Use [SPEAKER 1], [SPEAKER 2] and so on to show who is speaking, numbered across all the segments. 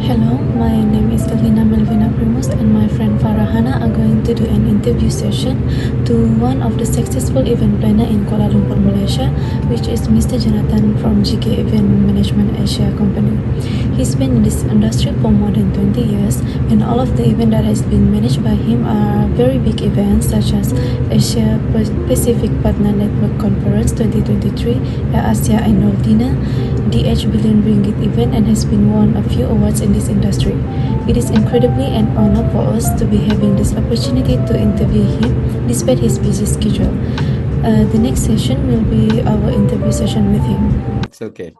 [SPEAKER 1] Hello, my name is Elina Melvina Primus and my friend Farahana are going to do an interview session to one of the successful event planner in Kuala Lumpur, Malaysia, which is Mr. Jonathan from Jiggae Event Management Asia company. He's been in this industry for more than 20 years and all of the events that has been managed by him are very big events such as Asia Pacific Partner Network Conference 2023, Asia Annual Dinner, DH Billion Ringgit event and has been won a few awards in this industry. It is incredibly an honor for us to be having this opportunity to interview him despite his busy schedule. The next session will be our interview session with him.
[SPEAKER 2] It's okay.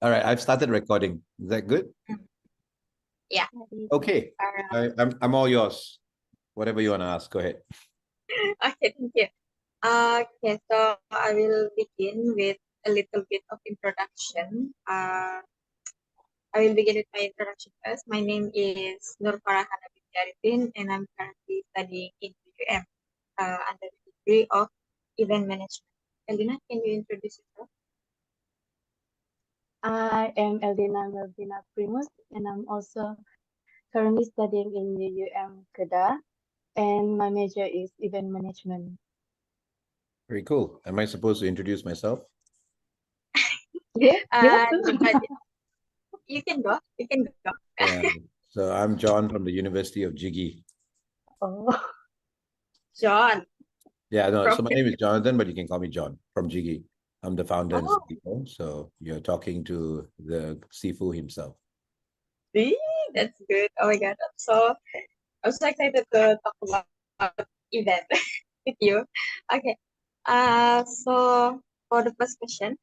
[SPEAKER 2] All right, I've started recording. Is that good?
[SPEAKER 3] Yeah.
[SPEAKER 2] Okay. I'm all yours. Whatever you want to ask, go ahead.
[SPEAKER 3] Okay, thank you. Okay, so I will begin with a little bit of introduction. I will begin with my introduction first. My name is Nur Farahana Binti and I'm currently studying in UM under the degree of event management. Elina, can you introduce yourself?
[SPEAKER 1] I am Eldina Melvina Primus and I'm also currently studying in the UM Kedah and my major is event management.
[SPEAKER 2] Very cool. Am I supposed to introduce myself?
[SPEAKER 1] Yeah,
[SPEAKER 3] But you can go. You can go.
[SPEAKER 2] Yeah. So I'm John from the University of Jiggae.
[SPEAKER 1] Oh.
[SPEAKER 3] John.
[SPEAKER 2] Yeah, no, so my
[SPEAKER 3] From-
[SPEAKER 2] name is Jonathan, but you can call me John from Jiggae. I'm the founder and
[SPEAKER 3] Oh.
[SPEAKER 2] CEO. So you're talking to the Sifu himself.
[SPEAKER 3] See, that's good. Oh my god, I'm so excited to talk about event with you. Okay. So for the first question,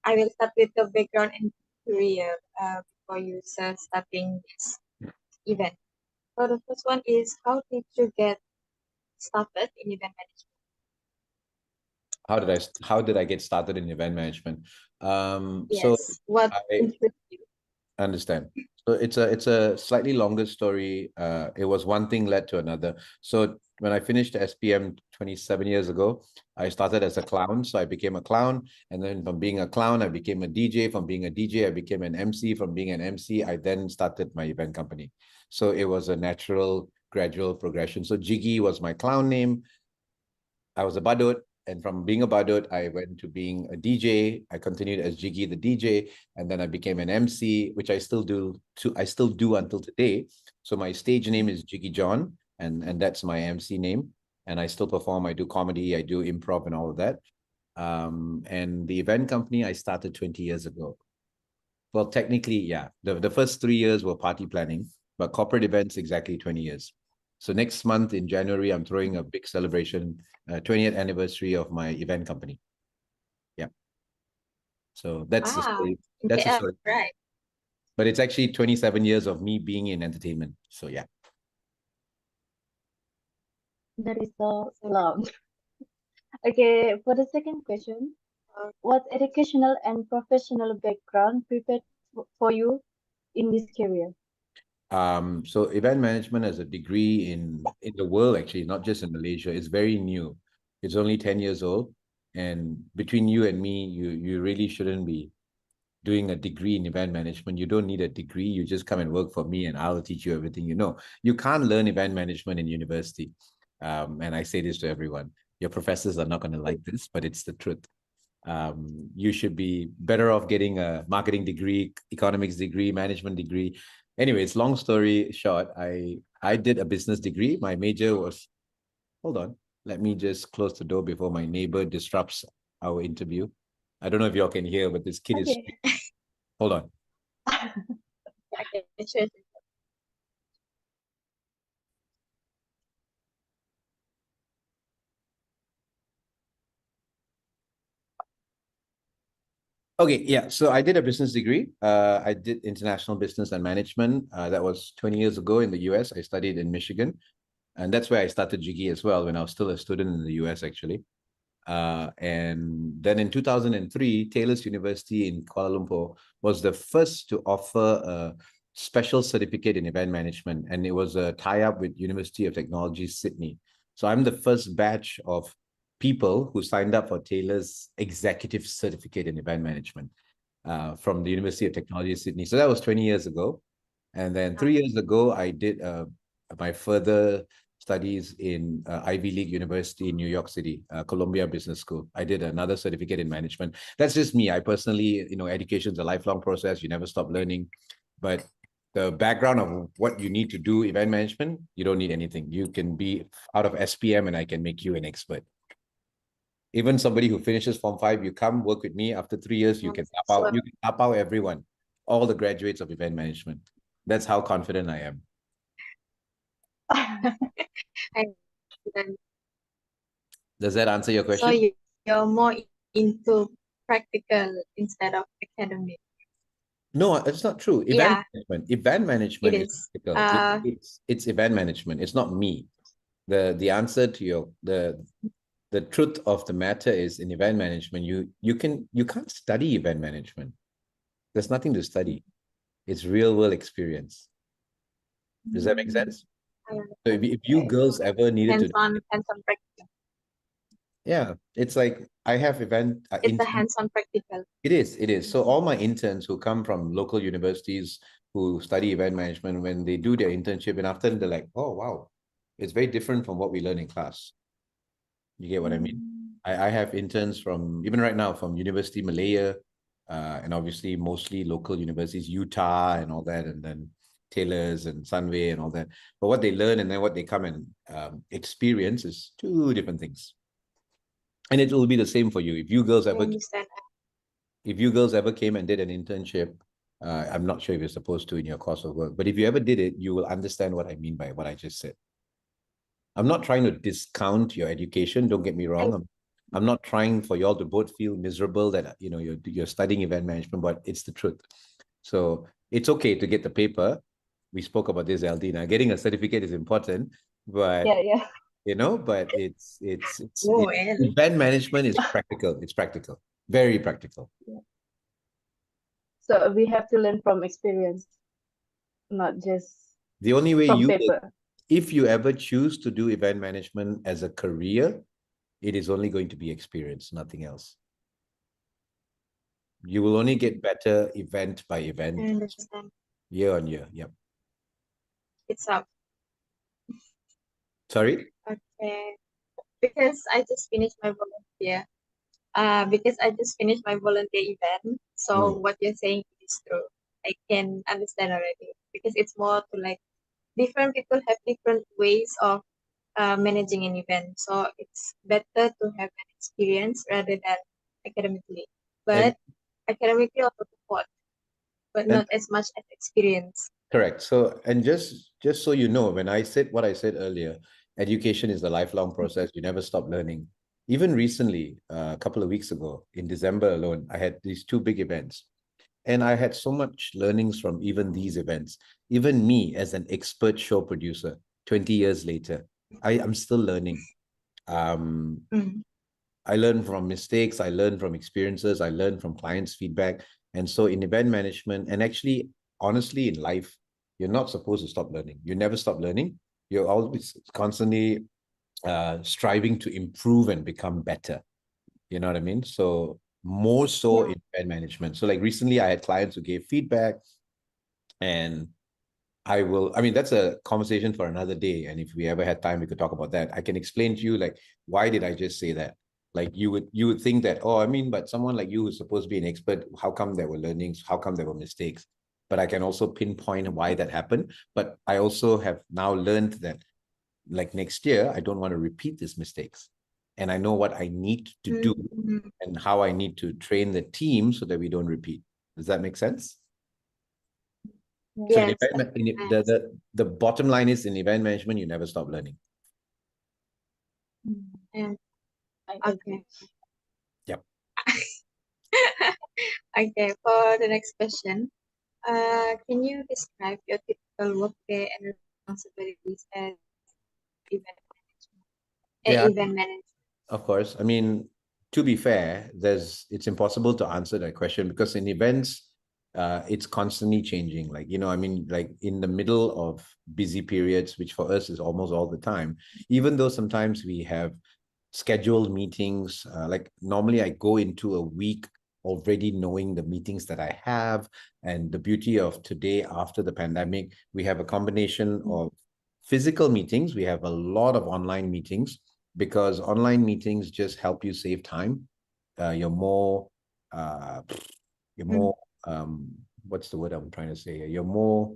[SPEAKER 3] I will start with the background and career before you start starting this event. So the first one is how did you get started in event management?
[SPEAKER 2] How did I get started in event management?
[SPEAKER 3] Yes.
[SPEAKER 2] So
[SPEAKER 3] What
[SPEAKER 2] I
[SPEAKER 3] interests you?
[SPEAKER 2] understand. So it's a slightly longer story. It was one thing led to another. So when I finished SPM 27 years ago, I started as a clown. So I became a clown. And then from being a clown, I became a DJ. From being a DJ, I became an MC. From being an MC, I then started my event company. So it was a natural, gradual progression. So Jiggy was my clown name. I was a badut. And from being a badut, I went to being a DJ. I continued as Jiggy the DJ, and then I became an MC, which I still do. I still do until today. So my stage name is Jiggy John, and that's my MC name. And I still perform. I do comedy. I do improv and all of that. And the event company I started 20 years ago. Well, technically, yeah. The first 3 years were party planning, but corporate events exactly 20 years. So next month in January, I'm throwing a big celebration, 20th anniversary of my event company. Yeah. So that's the story. That's the story.
[SPEAKER 3] Right.
[SPEAKER 2] But it's actually 27 years of me being in entertainment. So yeah.
[SPEAKER 1] That is so long. Okay, for the second question, what educational and professional background prepared for you in this career?
[SPEAKER 2] So event management as a degree in the world, actually, not just in Malaysia, is very new. It's only 10 years old. And between you and me, you really shouldn't be doing a degree in event management. You don't need a degree. You just come and work for me and I'll teach you everything you know. You can't learn event management in university. And I say this to everyone. Your professors are not going to like this, but it's the truth. You should be better off getting a marketing degree, economics degree, management degree. Anyways, long story short, I did a business degree. My major was, hold on, let me just close the door before my neighbor disrupts our interview. I don't know if y'all can hear, but this kid is. Hold on.
[SPEAKER 3] Okay, sure.
[SPEAKER 2] Okay, yeah. So I did a business degree. I did international business and management. That was 20 years ago in the US. I studied in Michigan. And that's where I started Jiggy as well, when I was still a student in the US, actually. And then in 2003, Taylor's University in Kuala Lumpur was the first to offer a special certificate in event management. And it was a tie-up with University of Technology, Sydney. So I'm the first batch of people who signed up for Taylor's executive certificate in event management from the University of Technology, Sydney. So that was 20 years ago. And then 3 years ago, I did my further studies in Ivy League University in New York City, Columbia Business School. I did another certificate in management. That's just me. I personally, education is a lifelong process. You never stop learning. But the background of what you need to do, event management, you don't need anything. You can be out of SPM and I can make you an expert. Even somebody who finishes Form 5, you come work with me after 3 years, you can tap out everyone, all the graduates of event management. That's how confident I am.
[SPEAKER 3] And then,
[SPEAKER 2] Does that answer your
[SPEAKER 3] so
[SPEAKER 2] question?
[SPEAKER 3] you're more into practical instead of academic.
[SPEAKER 2] No, it's not true.
[SPEAKER 3] Yeah,
[SPEAKER 2] Event management
[SPEAKER 3] it
[SPEAKER 2] is
[SPEAKER 3] is.
[SPEAKER 2] practical. It's event management. It's not me. The answer to the truth of the matter is in event management, you can't study event management. There's nothing to study. It's real world experience. Does that make sense? So if you girls ever needed to,
[SPEAKER 3] hands-on practical.
[SPEAKER 2] yeah, it's like I have event.
[SPEAKER 3] It's a hands-on practical.
[SPEAKER 2] It is. So all my interns who come from local universities who study event management, when they do their internship and after they're like, oh, wow, it's very different from what we learn in class. You get what I mean? I have interns from, even right now, from University Malaya, and obviously mostly local universities, Utah and all that, and then Taylor's and Sunway and all that. But what they learn and then what they come and experience is two different things. And it will be the same for you. If you girls ever came and did an internship, I'm not sure if you're supposed to in your course of work, but if you ever did it, you will understand what I mean by what I just said. I'm not trying to discount your education. Don't get me wrong. I'm not trying for y'all to both feel miserable that you're studying event management, but it's the truth. So it's okay to get the paper. We spoke about this, LD. Now, getting a certificate is important, but but it's event management is practical. It's practical, very practical.
[SPEAKER 4] So we have to learn from experience, not just
[SPEAKER 2] the only way
[SPEAKER 4] from paper.
[SPEAKER 2] If you ever choose to do event management as a career, it is only going to be experience, nothing else. You will only get better event by event, year on year. Yep.
[SPEAKER 3] It's up.
[SPEAKER 2] Sorry?
[SPEAKER 3] Okay. Because I just finished my volunteer. Event. So what you're saying is true. I can understand already. Because it's more to like different people have different ways of managing an event. So it's better to have an experience rather than academically. But academically also support, but not as much as experience.
[SPEAKER 2] Correct. So, and just so you know, when I said what I said earlier, education is a lifelong process. You never stop learning. Even recently, a couple of weeks ago, in December alone, I had these two big events. And I had so much learnings from even these events. Even me as an expert show producer, 20 years later, I'm still learning. I learn from mistakes. I learn from experiences. I learn from clients' feedback. And so in event management, and actually, honestly, in life, you're not supposed to stop learning. You never stop learning. You're always constantly striving to improve and become better. You know what I mean? So more so in event management. So like recently I had clients who gave feedback, and that's a conversation for another day. And if we ever had time, we could talk about that. I can explain to you, like, why did I just say that? Like you would think that, but someone like you who's supposed to be an expert, how come there were learnings? How come there were mistakes? But I can also pinpoint why that happened. But I also have now learned that, like, next year, I don't want to repeat these mistakes. And I know what I need to do and how I need to train the team so that we don't repeat. Does that make sense?
[SPEAKER 3] Yes.
[SPEAKER 2] So the bottom line is, in event management, you never stop learning.
[SPEAKER 3] Okay.
[SPEAKER 2] Yep.
[SPEAKER 3] Okay, for the next question, can you describe your typical workday and responsibilities as event management?
[SPEAKER 2] Of course. I mean, to be fair, it's impossible to answer that question because in events, it's constantly changing. Like, like in the middle of busy periods, which for us is almost all the time, even though sometimes we have scheduled meetings, like normally I go into a week already knowing the meetings that I have. And the beauty of today, after the pandemic, we have a combination of physical meetings. We have a lot of online meetings because online meetings just help you save time. You're more, you're more, what's the word I'm trying to say? You're more,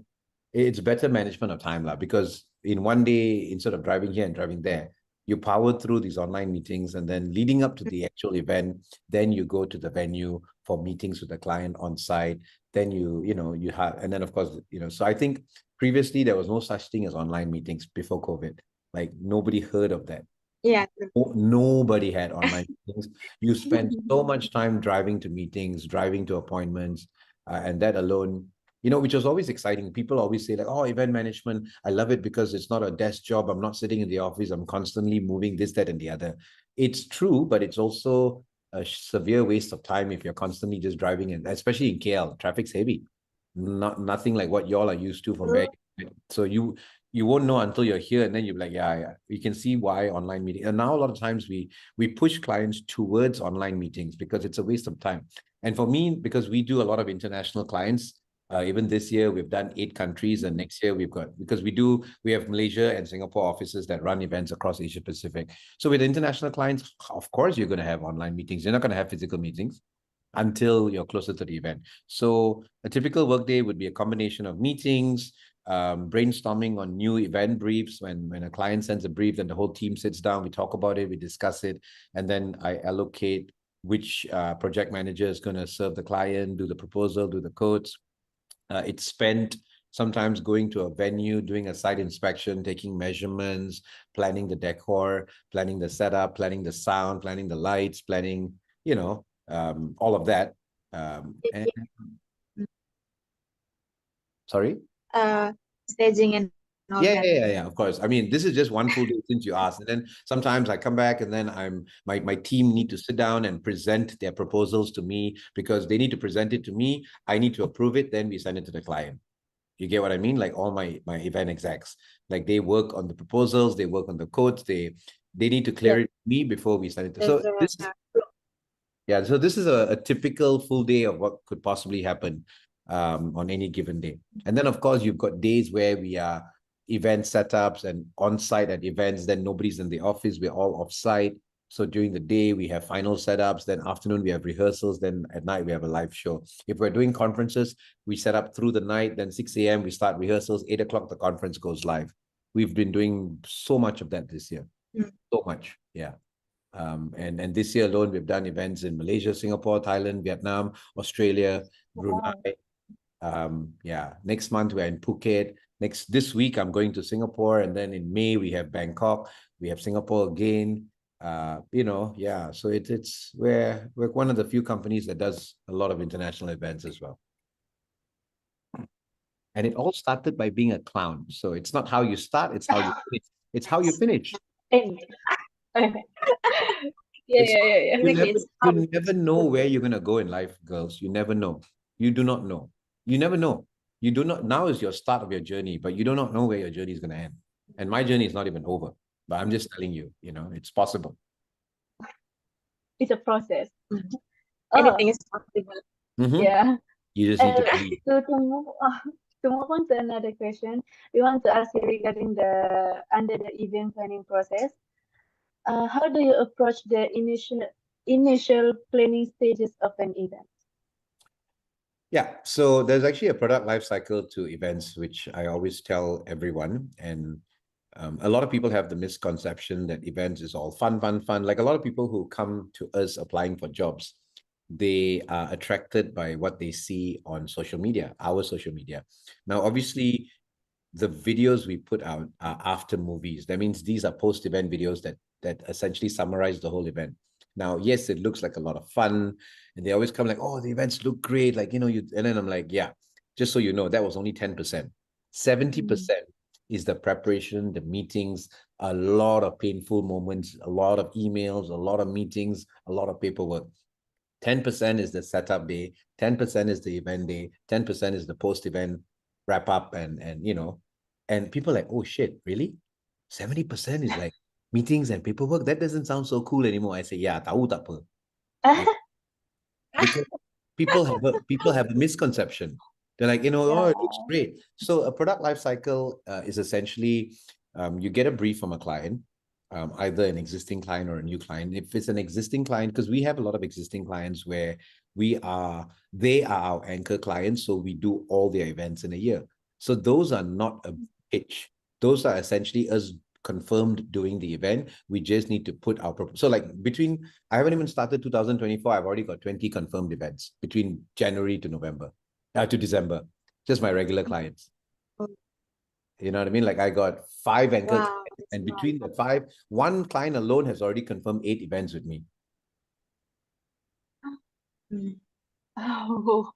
[SPEAKER 2] it's better management of time, because in one day, instead of driving here and driving there, you power through these online meetings, and then leading up to the actual event, then you go to the venue for meetings with the client on site. Then you have, and then of course, so I think previously there was no such thing as online meetings before COVID. Like nobody heard of that.
[SPEAKER 3] Yeah.
[SPEAKER 2] Nobody had online meetings. You spend so much time driving to meetings, driving to appointments, and that alone, which was always exciting. People always say like, oh, event management, I love it because it's not a desk job. I'm not sitting in the office. I'm constantly moving this, that, and the other. It's true, but it's also a severe waste of time if you're constantly just driving, and especially in KL, traffic's heavy. Nothing like what y'all are used to from where. So you won't know until you're here, and then you're like, yeah, you can see why online meeting. And now a lot of times we push clients towards online meetings because it's a waste of time. And for me, because we do a lot of international clients, even this year we've done 8 countries, and next year because we have Malaysia and Singapore offices that run events across Asia Pacific. So with international clients, of course you're going to have online meetings. You're not going to have physical meetings until you're closer to the event. So a typical workday would be a combination of meetings, brainstorming on new event briefs. When a client sends a brief, then the whole team sits down, we talk about it, we discuss it, and then I allocate which project manager is going to serve the client, do the proposal, do the codes. It's spent sometimes going to a venue, doing a site inspection, taking measurements, planning the decor, planning the setup, planning the sound, planning the lights, planning, all of that. And sorry?
[SPEAKER 3] Staging and all that.
[SPEAKER 2] Yeah, of course. I mean, this is just one full day since you asked. And then sometimes I come back, and then my team need to sit down and present their proposals to me, because they need to present it to me. I need to approve it. Then we send it to the client. You get what I mean? Like all my event execs, like they work on the proposals, they work on the codes, they need to clear it to me before we send it to. So this is a typical full day of what could possibly happen on any given day. And then of course you've got days where we are event setups and on-site at events, then nobody's in the office, we're all off-site. So during the day we have final setups, then afternoon we have rehearsals, then at night we have a live show. If we're doing conferences, we set up through the night, then 6 a.m. we start rehearsals, 8 o'clock the conference goes live. We've been doing so much of that this year. So much, yeah. And this year alone, we've done events in Malaysia, Singapore, Thailand, Vietnam, Australia, Brunei. Next month we're in Phuket. This week I'm going to Singapore, and then in May we have Bangkok, we have Singapore again. So we're one of the few companies that does a lot of international events as well. And it all started by being a clown. So it's not how you start, it's how you finish. It's how you finish.
[SPEAKER 4] Yeah.
[SPEAKER 2] You never know where you're going to go in life, girls. You never know. You do not know. You never know. You do not. Now is your start of your journey, but you do not know where your journey is going to end. And my journey is not even over, but I'm just telling you, it's possible.
[SPEAKER 4] It's a process.
[SPEAKER 3] Anything is possible.
[SPEAKER 4] Yeah.
[SPEAKER 2] You just need to believe.
[SPEAKER 4] So to move on to another question, we want to ask you regarding under the event planning process. How do you approach the initial planning stages of an event?
[SPEAKER 2] Yeah, so there's actually a product life cycle to events, which I always tell everyone. And a lot of people have the misconception that events is all fun. Like a lot of people who come to us applying for jobs, they are attracted by what they see on social media, our social media. Now, obviously, the videos we put out are after movies. That means these are post-event videos that essentially summarize the whole event. Now, yes, it looks like a lot of fun, and they always come like, oh, the events look great. Like, and then I'm like, yeah, just so you know, that was only 10%. 70% is the preparation, the meetings, a lot of painful moments, a lot of emails, a lot of meetings, a lot of paperwork. 10% is the setup day, 10% is the event day, 10% is the post-event wrap up, and people are like, oh shit, really? 70% is like meetings and paperwork? That doesn't sound so cool anymore. I say, yeah, tahu tak apa. because people have a misconception. They're like, oh, it looks
[SPEAKER 4] Yeah.
[SPEAKER 2] great. So a product life cycle is essentially you get a brief from a client, either an existing client or a new client. If it's an existing client, because we have a lot of existing clients where they are our anchor clients, so we do all their events in a year. So those are not a pitch. Those are essentially us confirmed doing the event. We just need to put our so like I haven't even started 2024. I've already got 20 confirmed events between January to November, to December. Just my regular clients. You know what I mean? Like I got 5 anchor
[SPEAKER 3] Wow,
[SPEAKER 2] clients,
[SPEAKER 3] that's
[SPEAKER 2] and
[SPEAKER 3] a lot.
[SPEAKER 2] between the 5, one client alone has already confirmed 8 events with me.
[SPEAKER 3] Mm.
[SPEAKER 4] Oh.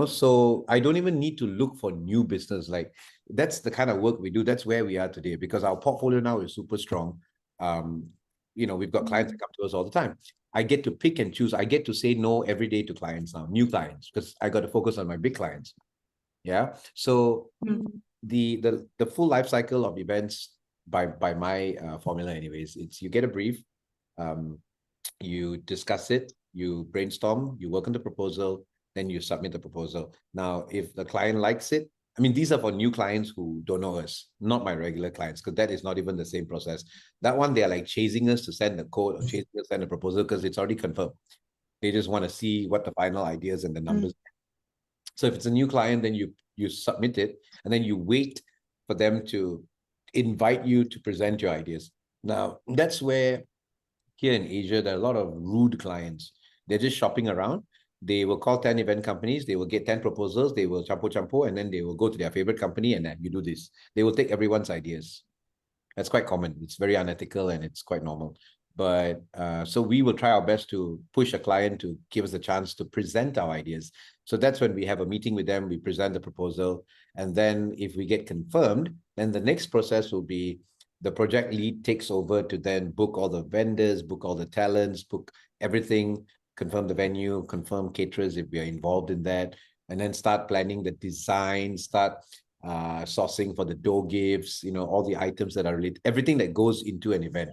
[SPEAKER 2] So I don't even need to look for new business. Like that's the kind of work we do. That's where we are today because our portfolio now is super strong. We've got clients that come to us all the time. I get to pick and choose. I get to say no every day to clients now, new clients, because I got to focus on my big clients. Yeah. So the full life cycle of events by my formula, anyways, it's you get a brief, you discuss it, you brainstorm, you work on the proposal, then you submit the proposal. Now, if the client likes it, I mean, these are for new clients who don't know us, not my regular clients, because that is not even the same process. That one, they are like chasing us to send the code or chasing us to send a proposal because it's already confirmed. They just want to see what the final ideas and the numbers. So if it's a new client, then you submit it, and then you wait for them to invite you to present your ideas. Now, that's where here in Asia, there are a lot of rude clients. They're just shopping around. They will call 10 event companies. They will get 10 proposals. They will champo, and then they will go to their favorite company and then you do this. They will take everyone's ideas. That's quite common. It's very unethical and it's quite normal. But so we will try our best to push a client to give us a chance to present our ideas. So that's when we have a meeting with them, we present the proposal. And then if we get confirmed, then the next process will be the project lead takes over to then book all the vendors, book all the talents, book everything, confirm the venue, confirm caterers if we are involved in that, and then start planning the design, start sourcing for the door gifts, all the items that are related, everything that goes into an event,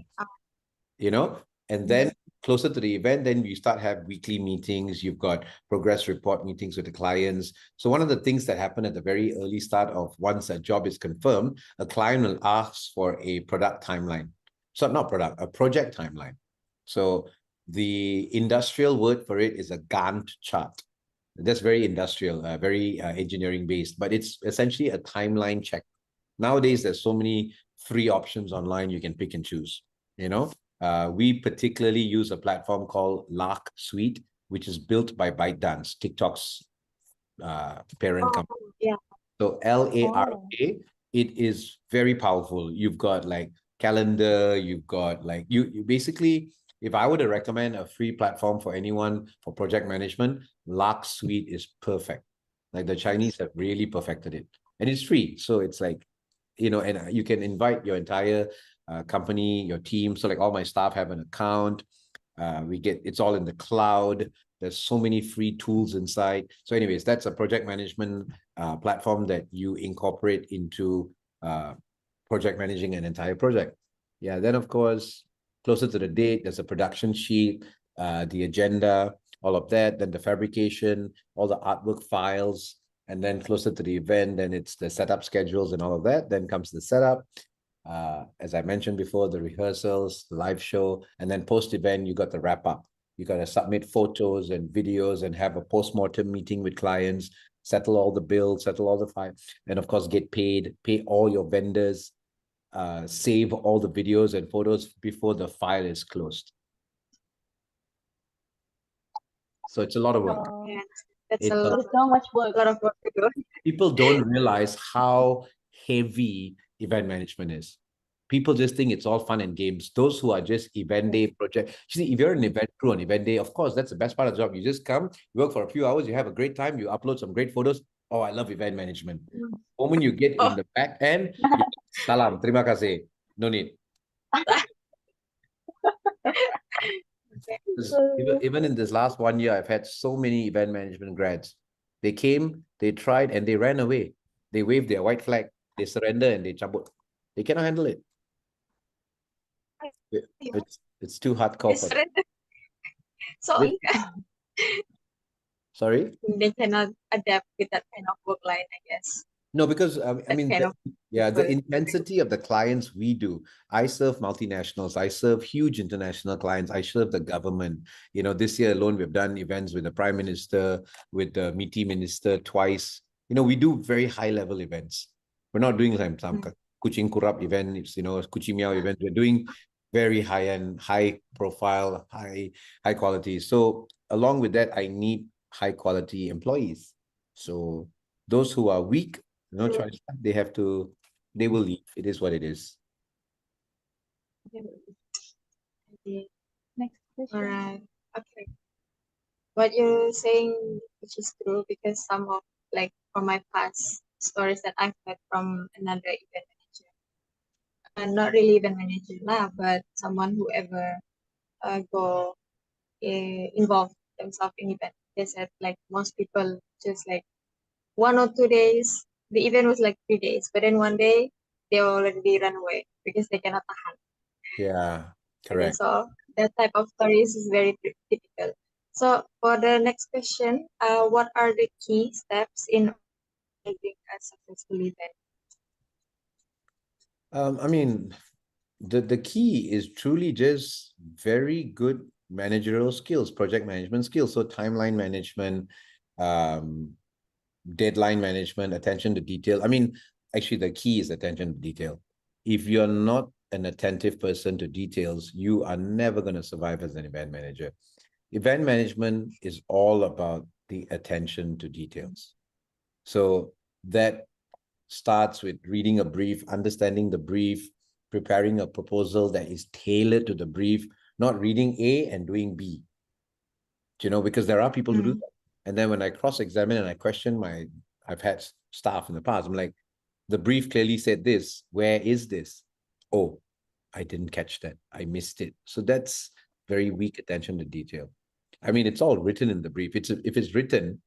[SPEAKER 2] and then closer to the event, then you start have weekly meetings. You've got progress report meetings with the clients. So one of the things that happen at the very early start of once a job is confirmed, a client will ask for a product timeline. So not product, a project timeline. So the industrial word for it is a Gantt chart. That's very industrial, very engineering based, but it's essentially a timeline check. Nowadays, there's so many free options online you can pick and choose. We particularly use a platform called Lark Suite, which is built by ByteDance, TikTok's parent company.
[SPEAKER 3] Yeah.
[SPEAKER 2] So LARK, it is very powerful. You've got like calendar, you've got like you basically, if I were to recommend a free platform for anyone for project management, Lark Suite is perfect. Like the Chinese have really perfected it, and it's free. So it's like, and you can invite your entire company, your team. So like all my staff have an account. It's all in the cloud. There's so many free tools inside. So anyways, that's a project management platform that you incorporate into project managing an entire project. Yeah, then of course, closer to the date, there's a production sheet, the agenda, all of that, then the fabrication, all the artwork files, and then closer to the event, then it's the setup schedules and all of that. Then comes the setup. As I mentioned before, the rehearsals, the live show, and then post-event, you got the wrap-up. You got to submit photos and videos and have a post-mortem meeting with clients, settle all the bills, settle all the files, and of course, get paid, pay all your vendors, save all the videos and photos before the file is closed. So it's a lot of work.
[SPEAKER 3] Yeah, that's
[SPEAKER 2] It's
[SPEAKER 3] a lot,
[SPEAKER 4] There's so much work.
[SPEAKER 3] lot of work to do.
[SPEAKER 2] People don't realize how heavy event management is. People just think it's all fun and games. Those who are just event day project. You see, if you're an event crew on event day, of course, that's the best part of the job. You just come, you work for a few hours, you have a great time, you upload some great photos. Oh, I love event management. The moment you get in the back end, salam, terima kasih. No need. Even in this last 1 year, I've had so many event management grads. They came, they tried, and they ran away. They waved their white flag, they surrender, and they cabut. They cannot handle it. It's too hardcore for them.
[SPEAKER 3] So
[SPEAKER 2] Sorry?
[SPEAKER 3] They cannot adapt with that kind of work line, I guess.
[SPEAKER 2] No, because I
[SPEAKER 3] That
[SPEAKER 2] mean,
[SPEAKER 3] kind of
[SPEAKER 2] yeah, the
[SPEAKER 3] people.
[SPEAKER 2] intensity of the clients we do. I serve multinationals. I serve huge international clients. I serve the government. You know, this year alone, we've done events with the Prime Minister, with the MITI Minister twice. You know, we do very high level events. We're not doing some Kuching Kurap events, you know, Kuching Miao event. We're doing very high end, high profile, high quality. So along with that, I need high quality employees. So those who are weak, no choice. They will leave. It is what it is.
[SPEAKER 3] Okay.
[SPEAKER 4] Next question.
[SPEAKER 3] All right. Okay. What you're saying, which is true, because some of like from my past stories that I've heard from another event manager, not really event manager lah, but someone who ever go involved themselves in event. They said like most people just like 1 or 2 days. The event was like 3 days, but then one day they already run away because they cannot tahan.
[SPEAKER 2] Yeah,
[SPEAKER 3] Okay,
[SPEAKER 2] correct.
[SPEAKER 3] so that type of stories is very typical. So for the next question, what are the key steps in making a successful event?
[SPEAKER 2] I mean, the key is truly just very good managerial skills, project management skills. So timeline management, deadline management, attention to detail. I mean, actually, the key is attention to detail. If you're not an attentive person to details, you are never going to survive as an event manager. Event management is all about the attention to details. So that starts with reading a brief, understanding the brief, preparing a proposal that is tailored to the brief, not reading A and doing B. You know, because there are people who do that. And then when I cross-examine and I question I've had staff in the past, I'm like, the brief clearly said this. Where is this? Oh, I didn't catch that. I missed it. So that's very weak attention to detail. I mean, it's all written in the brief. If it's written,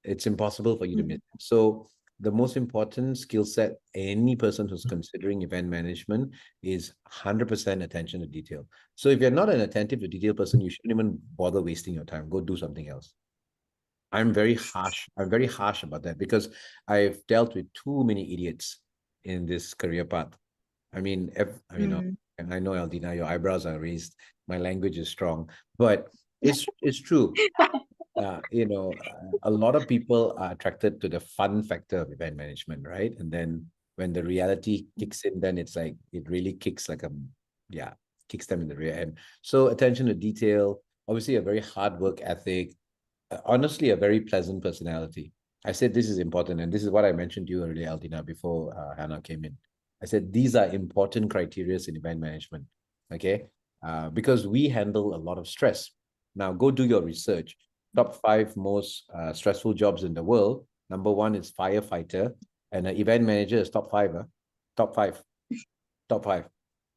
[SPEAKER 2] it's impossible for you to miss it. So the most important skill set any person who's considering event management is 100% attention to detail. So if you're not an attentive to detail person, you shouldn't even bother wasting your time. Go do something else. I'm very harsh about that because I've dealt with too many idiots in this career path. I mean, and I know, Aldina, your eyebrows are raised. My language is strong, but it's true. You know, a lot of people are attracted to the fun factor of event management, right? And then when the reality kicks in, then it's like, it really kicks like kicks them in the rear end. So attention to detail, obviously a very hard work ethic, honestly, a very pleasant personality. I said this is important, and this is what I mentioned to you earlier, Aldina, before Hannah came in. I said these are important criteria in event management, okay? Because we handle a lot of stress. Now, go do your research. Top 5 most stressful jobs in the world. Number 1 is firefighter, and an event manager is top 5. Top 5. Top 5.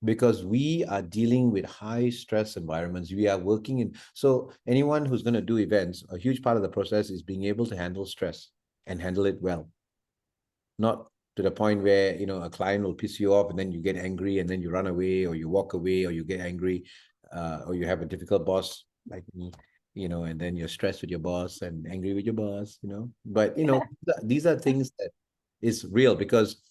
[SPEAKER 2] Because we are dealing with high stress environments. We are working in, so anyone who's going to do events, a huge part of the process is being able to handle stress and handle it well. Not to the point where, you know, a client will piss you off and then you get angry and then you run away or you walk away or you get angry, or you have a difficult boss like me, you know, and then you're stressed with your boss and angry with your boss, you know. But, you know, these are things that is real because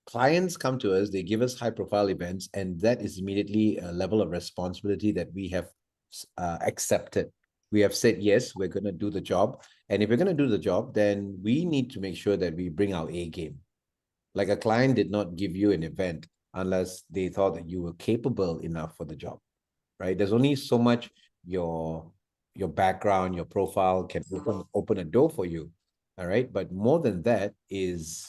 [SPEAKER 2] clients come to us, they give us high profile events, and that is immediately a level of responsibility that we have accepted. We have said, yes, we're going to do the job. And if we're going to do the job, then we need to make sure that we bring our A game. Like a client did not give you an event unless they thought that you were capable enough for the job, right? There's only so much your background, your profile can open a door for you, all right? But more than that is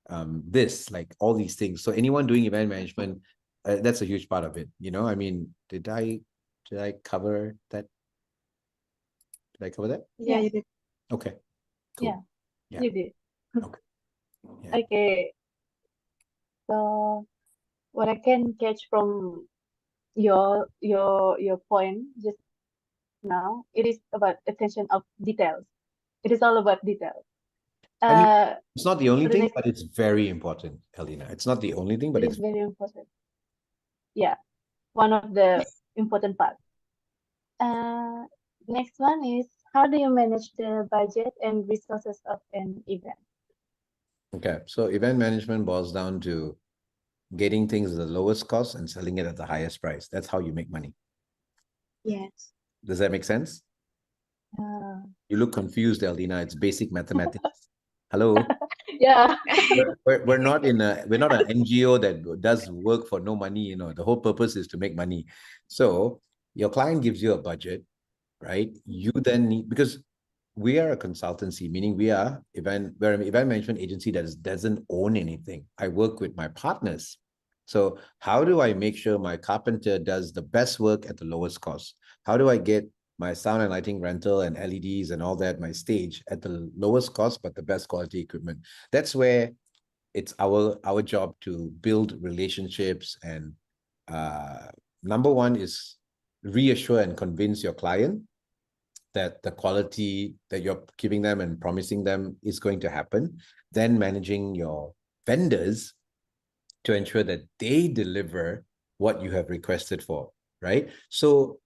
[SPEAKER 2] this, like all these things. So anyone doing event management, that's a huge part of it. You know, I mean, did I cover that? Did I cover that?
[SPEAKER 3] Yeah, you did.
[SPEAKER 2] Okay, cool.
[SPEAKER 4] Yeah, you did.
[SPEAKER 2] Okay. Yeah.
[SPEAKER 4] Okay. So what I can catch from your point just now, it is about attention of details. It is all about details.
[SPEAKER 2] I mean, it's not the only
[SPEAKER 4] for the
[SPEAKER 2] thing,
[SPEAKER 4] next-
[SPEAKER 2] but it's very important, Helena. It's not the only thing, but
[SPEAKER 4] it
[SPEAKER 2] it's
[SPEAKER 4] is very important. Yeah, one of the important parts. Next one is, how do you manage the budget and resources of an event?
[SPEAKER 2] Okay, so event management boils down to getting things at the lowest cost and selling it at the highest price. That's how you make money.
[SPEAKER 3] Yes.
[SPEAKER 2] Does that make sense?
[SPEAKER 4] Uh,
[SPEAKER 2] You look confused, Eldina. It's basic mathematics. Hello?
[SPEAKER 4] yeah.
[SPEAKER 2] We're not an NGO that does work for no money. You know, the whole purpose is to make money. So your client gives you a budget, right? You then need, because we are a consultancy, meaning we're an event management agency that doesn't own anything. I work with my partners. So how do I make sure my carpenter does the best work at the lowest cost? How do I get my sound and lighting rental and LEDs and all that, my stage at the lowest cost, but the best quality equipment? That's where it's our job to build relationships. And number one is reassure and convince your client that the quality that you're giving them and promising them is going to happen. Then managing your vendors to ensure that they deliver what you have requested for, right? So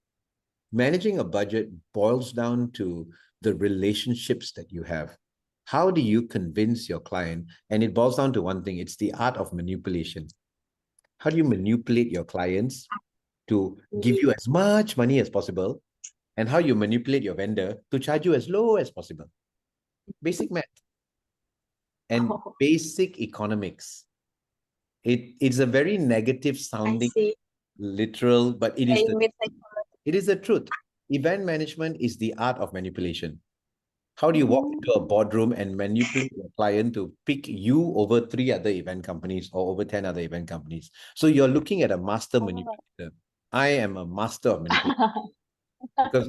[SPEAKER 2] managing a budget boils down to the relationships that you have. How do you convince your client? And it boils down to one thing, it's the art of manipulation. How do you manipulate your clients to give you as much money as possible? And how you manipulate your vendor to charge you as low as possible? Basic math and basic economics. It's a very negative
[SPEAKER 3] I
[SPEAKER 2] sounding
[SPEAKER 3] see.
[SPEAKER 2] literal, but it
[SPEAKER 3] Playing with
[SPEAKER 2] is the truth. Event management is the art of manipulation. How do you walk into a boardroom and manipulate your client to pick you over 3 other event companies or over 10 other event companies? So you're looking at a master manipulator. I am a master of manipulation because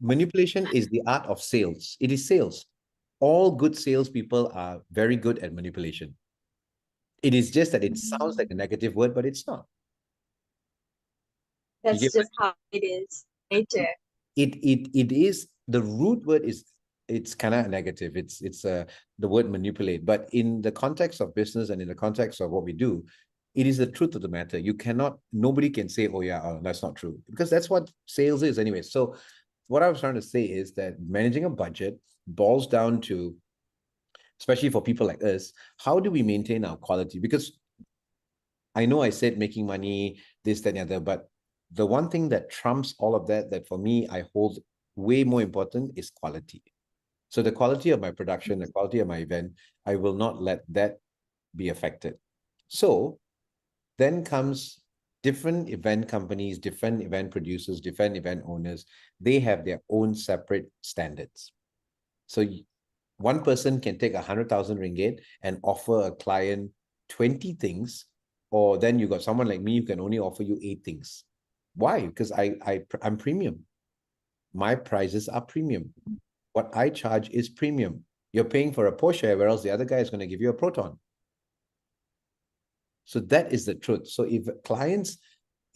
[SPEAKER 2] manipulation is the art of sales. It is sales. All good salespeople are very good at manipulation. It is just that it sounds like a negative word, but it's not. You
[SPEAKER 3] That's
[SPEAKER 2] get
[SPEAKER 3] just how it is. Nature.
[SPEAKER 2] it is, the root word is, it's kind of negative. It's the word manipulate, but in the context of business and in the context of what we do, it is the truth of the matter. You cannot, nobody can say, oh yeah, oh, that's not true, because that's what sales is anyway. So what I was trying to say is that managing a budget boils down to, especially for people like us, how do we maintain our quality? Because I know I said making money, this, that, and the other, but the one thing that trumps all of that, that for me, I hold way more important, is quality. So the quality of my production, the quality of my event, I will not let that be affected. So then comes different event companies, different event producers, different event owners. They have their own separate standards. So one person can take 100,000 ringgit and offer a client 20 things, or then you got someone like me who can only offer you 8 things. Why? Because I'm premium. My prices are premium. What I charge is premium. You're paying for a Porsche, whereas the other guy is going to give you a Proton. So that is the truth. So if clients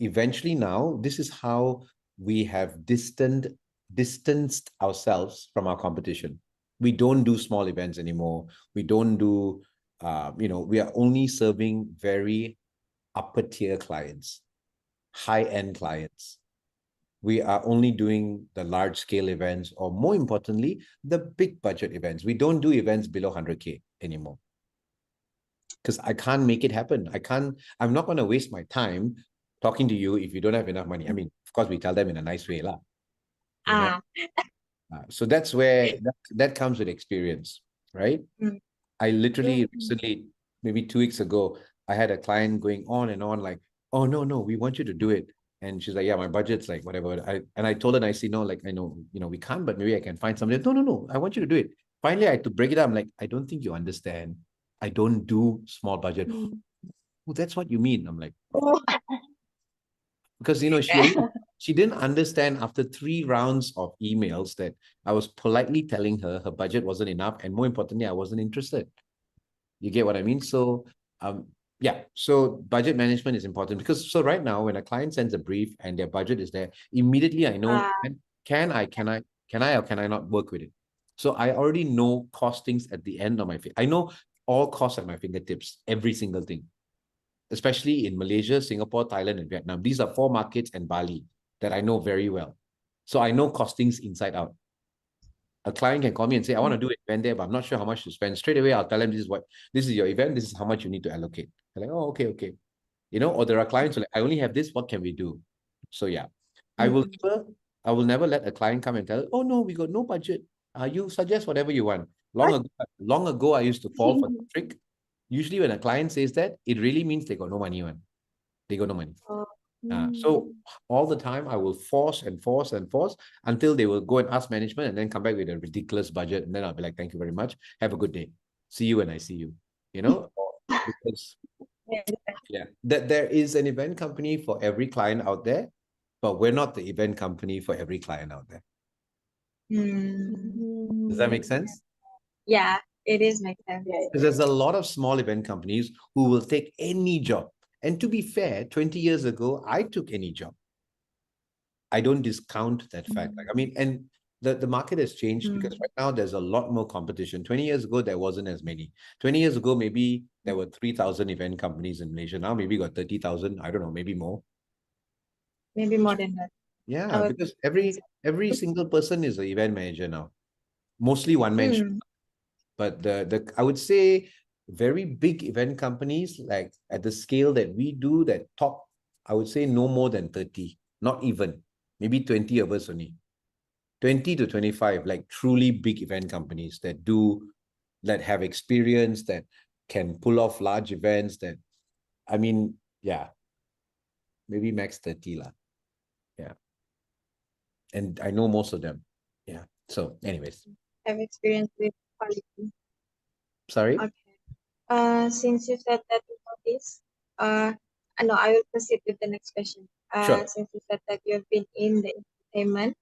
[SPEAKER 2] eventually, now, this is how we have distanced ourselves from our competition. We don't do small events anymore. We don't do, we are only serving very upper tier clients, high-end clients. We are only doing the large scale events, or more importantly, the big budget events. We don't do events below 100K anymore, because I can't make it happen. I'm not going to waste my time talking to you if you don't have enough money. I mean, of course, we tell them in a nice way, lah. So that's where that comes with experience, right? I literally recently, maybe 2 weeks ago, I had a client going on and on like, oh, no, we want you to do it. And she's like, yeah, my budget's like whatever. I told her nicely, no, like, I know, we can't, but maybe I can find somebody. No, I want you to do it. Finally, I had to break it up. I'm like, I don't think you understand. I don't do small budget. Oh, that's what you mean. I'm like, because, she didn't understand after 3 rounds of emails that I was politely telling her budget wasn't enough. And more importantly, I wasn't interested. You get what I mean? So, yeah. So budget management is important, because so right now, when a client sends a brief and their budget is there, immediately I know, can I or can I not work with it? So I already know costings at the end of my, I know all costs at my fingertips, every single thing, especially in Malaysia, Singapore, Thailand, and Vietnam. These are 4 markets, and Bali that I know very well. So I know costings inside out. A client can call me and say, I want to do an event there, but I'm not sure how much to spend. Straight away, I'll tell them this is your event, this is how much you need to allocate. They're like, oh, okay, okay. You know, or there are clients who are like, I only have this, what can we do? So yeah, I will never let a client come and tell, oh no, we got no budget. You suggest whatever you want. Long ago, I used to fall for the trick. Usually when a client says that, it really means they got no money, man. They got no money. So all the time I will force and force and force until they will go and ask management and then come back with a ridiculous budget. And then I'll be like, thank you very much. Have a good day. See you when I see you. You know, because yeah, that there is an event company for every client out there, but we're not the event company for every client out there. Does that make sense?
[SPEAKER 3] Yeah, it is make sense.
[SPEAKER 2] Because there's a lot of small event companies who will take any job. And to be fair, 20 years ago, I took any job. I don't discount that fact. Like, I mean, and the market has changed because right now there's a lot more competition. 20 years ago, there wasn't as many. 20 years ago, maybe there were 3,000 event companies in Malaysia. Now maybe got 30,000. I don't know, maybe more.
[SPEAKER 3] Maybe more than that.
[SPEAKER 2] Yeah, because every single person is an event manager now. Mostly one man show. But the I would say very big event companies, like at the scale that we do, that top, I would say no more than 30, not even, maybe 20 of us only. 20 to 25, like truly big event companies that have experience, that can pull off large events, that, I mean, yeah, maybe max 30 lah. Yeah. And I know most of them. Yeah. So anyways.
[SPEAKER 3] Have experience with quality.
[SPEAKER 2] Sorry?
[SPEAKER 3] Okay. Since you said that you know this, no, I will proceed with the next question.
[SPEAKER 2] Sure.
[SPEAKER 3] Since you said that you have been in the entertainment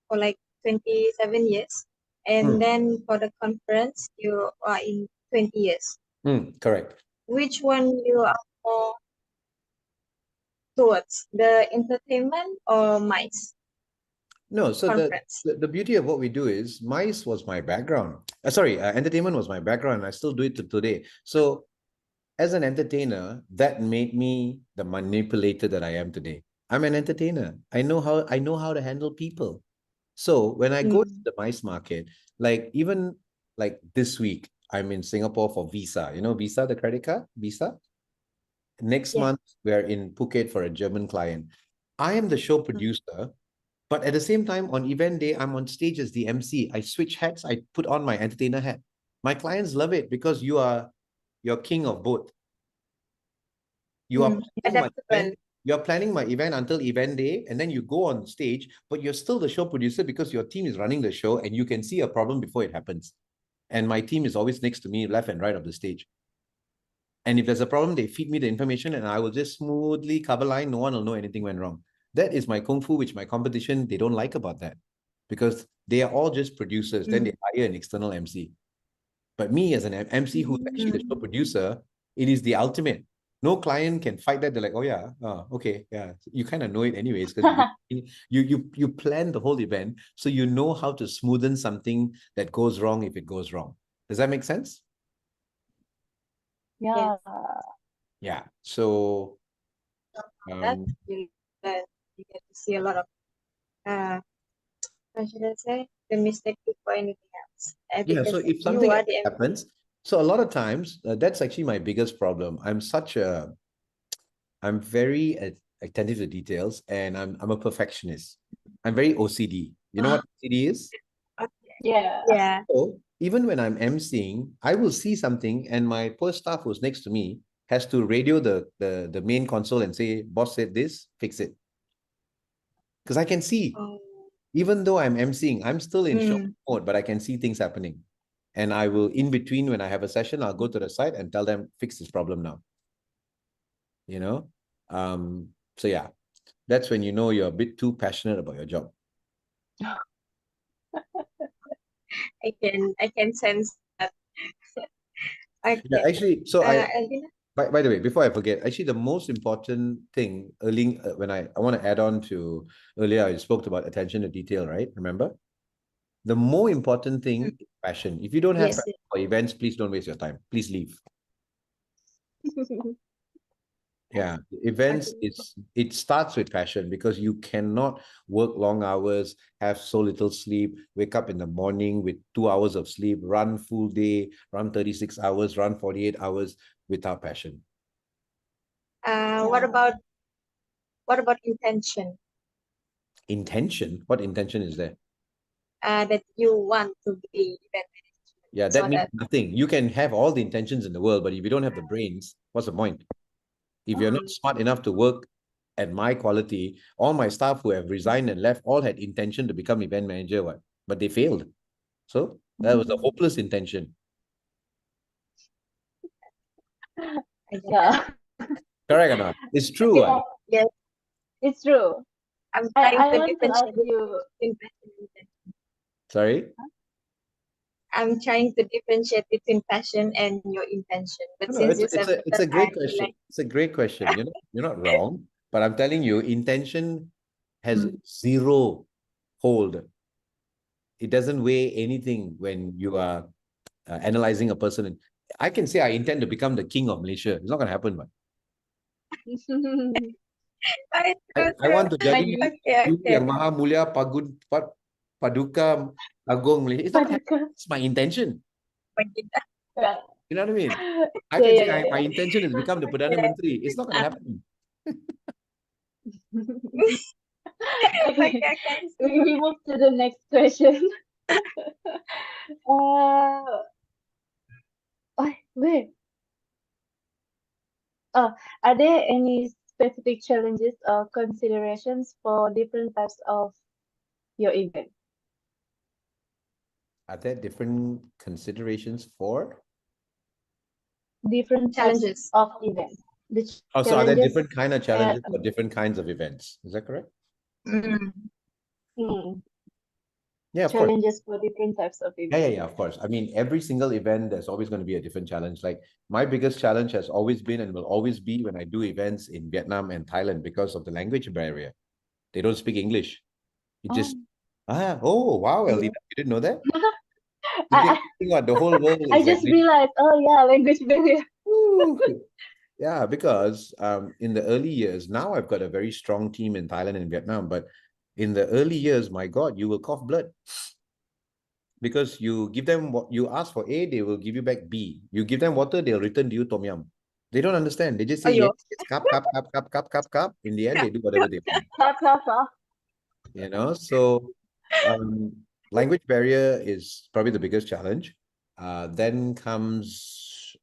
[SPEAKER 3] for like 27 years, and then for the conference, you are in 20 years.
[SPEAKER 2] Correct.
[SPEAKER 3] Which one you are more towards, the entertainment or MICE?
[SPEAKER 2] No, so
[SPEAKER 3] Conference.
[SPEAKER 2] the beauty of what we do is MICE was my background. Entertainment was my background, and I still do it to today. So as an entertainer, that made me the manipulator that I am today. I'm an entertainer. I know how to handle people. So when I go to the MICE market, like even like this week, I'm in Singapore for Visa. You know Visa, the credit card, Visa? Next month, we are in Phuket for a German client. I am the show producer, but at the same time, on event day, I'm on stage as the MC. I switch hats. I put on my entertainer hat. My clients love it because you're king of both. You are you're planning my event until event day, and then you go on stage, but you're still the show producer because your team is running the show, and you can see a problem before it happens. And my team is always next to me, left and right of the stage. And if there's a problem, they feed me the information, and I will just smoothly cover line. No one will know anything went wrong. That is my kung fu, which my competition, they don't like about that, because they are all just producers. Then they hire an external MC. But me as an MC who's actually the show producer, it is the ultimate. No client can fight that. They're like, oh yeah, okay, yeah. You kind of know it anyways, because you plan the whole event, so you know how to smoothen something that goes wrong if it goes wrong. Does that make sense?
[SPEAKER 4] Yeah.
[SPEAKER 2] Yeah. So
[SPEAKER 3] that you get to see a lot of how should I say, the mistake before anything else.
[SPEAKER 2] Yeah, so if something happens, so a lot of times that's actually my biggest problem. I'm very attentive to details, and I'm a perfectionist. I'm very OCD. You know what OCD is?
[SPEAKER 4] Yeah.
[SPEAKER 2] So even when I'm emceeing, I will see something, and my poor staff who's next to me has to radio the main console and say, boss said this, fix it. Because I can see, even though I'm emceeing, I'm still in shock mode, but I can see things happening. And I will, in between, when I have a session, I'll go to the side and tell them, fix this problem now. You know? So yeah, that's when you know you're a bit too passionate about your job.
[SPEAKER 3] I can sense that. Okay.
[SPEAKER 2] Yeah, actually, so
[SPEAKER 3] Elvina?
[SPEAKER 2] by the way, before I forget, actually the most important thing early when I want to add on to earlier, I spoke about attention to detail, right? Remember? The more important thing is passion. If you don't have passion for events, please don't waste your time. Please leave. Yeah, events,
[SPEAKER 3] Okay.
[SPEAKER 2] it starts with passion because you cannot work long hours, have so little sleep, wake up in the morning with 2 hours of sleep, run full day, run 36 hours, run 48 hours without passion.
[SPEAKER 3] What about intention?
[SPEAKER 2] Intention, what intention is there?
[SPEAKER 3] That you want to be event management.
[SPEAKER 2] Yeah,
[SPEAKER 3] So
[SPEAKER 2] that means
[SPEAKER 3] that
[SPEAKER 2] nothing. You can have all the intentions in the world, but if you don't have the brains, what's the point? If you're not smart enough to work at my quality, all my staff who have resigned and left all had intention to become event manager, but they failed. So that was a hopeless intention.
[SPEAKER 3] I get that.
[SPEAKER 4] Yeah.
[SPEAKER 2] Correct or not? It's true.
[SPEAKER 4] Yeah,
[SPEAKER 3] Yes,
[SPEAKER 4] it's true.
[SPEAKER 3] I'm trying
[SPEAKER 4] I
[SPEAKER 3] to
[SPEAKER 4] want to ask
[SPEAKER 3] differentiate
[SPEAKER 4] you.
[SPEAKER 3] between passion and intention.
[SPEAKER 2] Sorry?
[SPEAKER 3] I'm trying to differentiate between passion and your intention. But
[SPEAKER 2] No,
[SPEAKER 3] since you
[SPEAKER 2] it's
[SPEAKER 3] said
[SPEAKER 2] a
[SPEAKER 3] that, I
[SPEAKER 2] great
[SPEAKER 3] feel
[SPEAKER 2] question.
[SPEAKER 3] like
[SPEAKER 2] It's a great question. You're not wrong, but I'm telling you, intention has zero hold. It doesn't weigh anything when you are analyzing a person. I can say I intend to become the king of Malaysia. It's not going to happen, but
[SPEAKER 3] it's
[SPEAKER 2] I
[SPEAKER 3] true.
[SPEAKER 2] want to jadi
[SPEAKER 3] Okay,
[SPEAKER 2] Guru
[SPEAKER 3] okay.
[SPEAKER 2] yang Maha Mulia Paduka Agung Malaysia. It's not going to happen. It's my intention.
[SPEAKER 3] Begitu.
[SPEAKER 4] Yeah,
[SPEAKER 2] You know what I mean? I
[SPEAKER 4] yeah,
[SPEAKER 2] can say
[SPEAKER 4] yeah,
[SPEAKER 2] my
[SPEAKER 4] yeah.
[SPEAKER 2] intention is to become the Perdana Menteri. It's not going to happen.
[SPEAKER 4] Okay,
[SPEAKER 3] Okay.
[SPEAKER 4] we move to the next question. Uh, wait. Are there any specific challenges or considerations for different types of your event?
[SPEAKER 2] Are there different considerations for?
[SPEAKER 4] Different types
[SPEAKER 3] Challenges.
[SPEAKER 4] of events. The
[SPEAKER 2] Oh, so are there
[SPEAKER 4] challenges,
[SPEAKER 2] different kind of challenges for different kinds of events? Is that correct?
[SPEAKER 3] Mm.
[SPEAKER 2] Yeah, of course.
[SPEAKER 4] challenges for different types of events.
[SPEAKER 2] Yeah, of course. I mean, every single event, there's always going to be a different challenge. Like my biggest challenge has always been and will always be when I do events in Vietnam and Thailand because of the language barrier. They don't speak English. You just, oh, wow, Elina, you didn't know that? You
[SPEAKER 4] I,
[SPEAKER 2] think what, the whole world
[SPEAKER 4] I
[SPEAKER 2] is like,
[SPEAKER 4] just realized, oh yeah, language barrier.
[SPEAKER 2] Woo. Yeah, because in the early years, now I've got a very strong team in Thailand and Vietnam, but in the early years, my God, you will cough blood. Because you give them what you ask for A, they will give you back B. You give them water, they'll return to you tom yum. They don't understand. They just say yes, it's cup, cup, cup, cup, cup, cup, cup. In the end, they do whatever they want. So language barrier is probably the biggest challenge. Then comes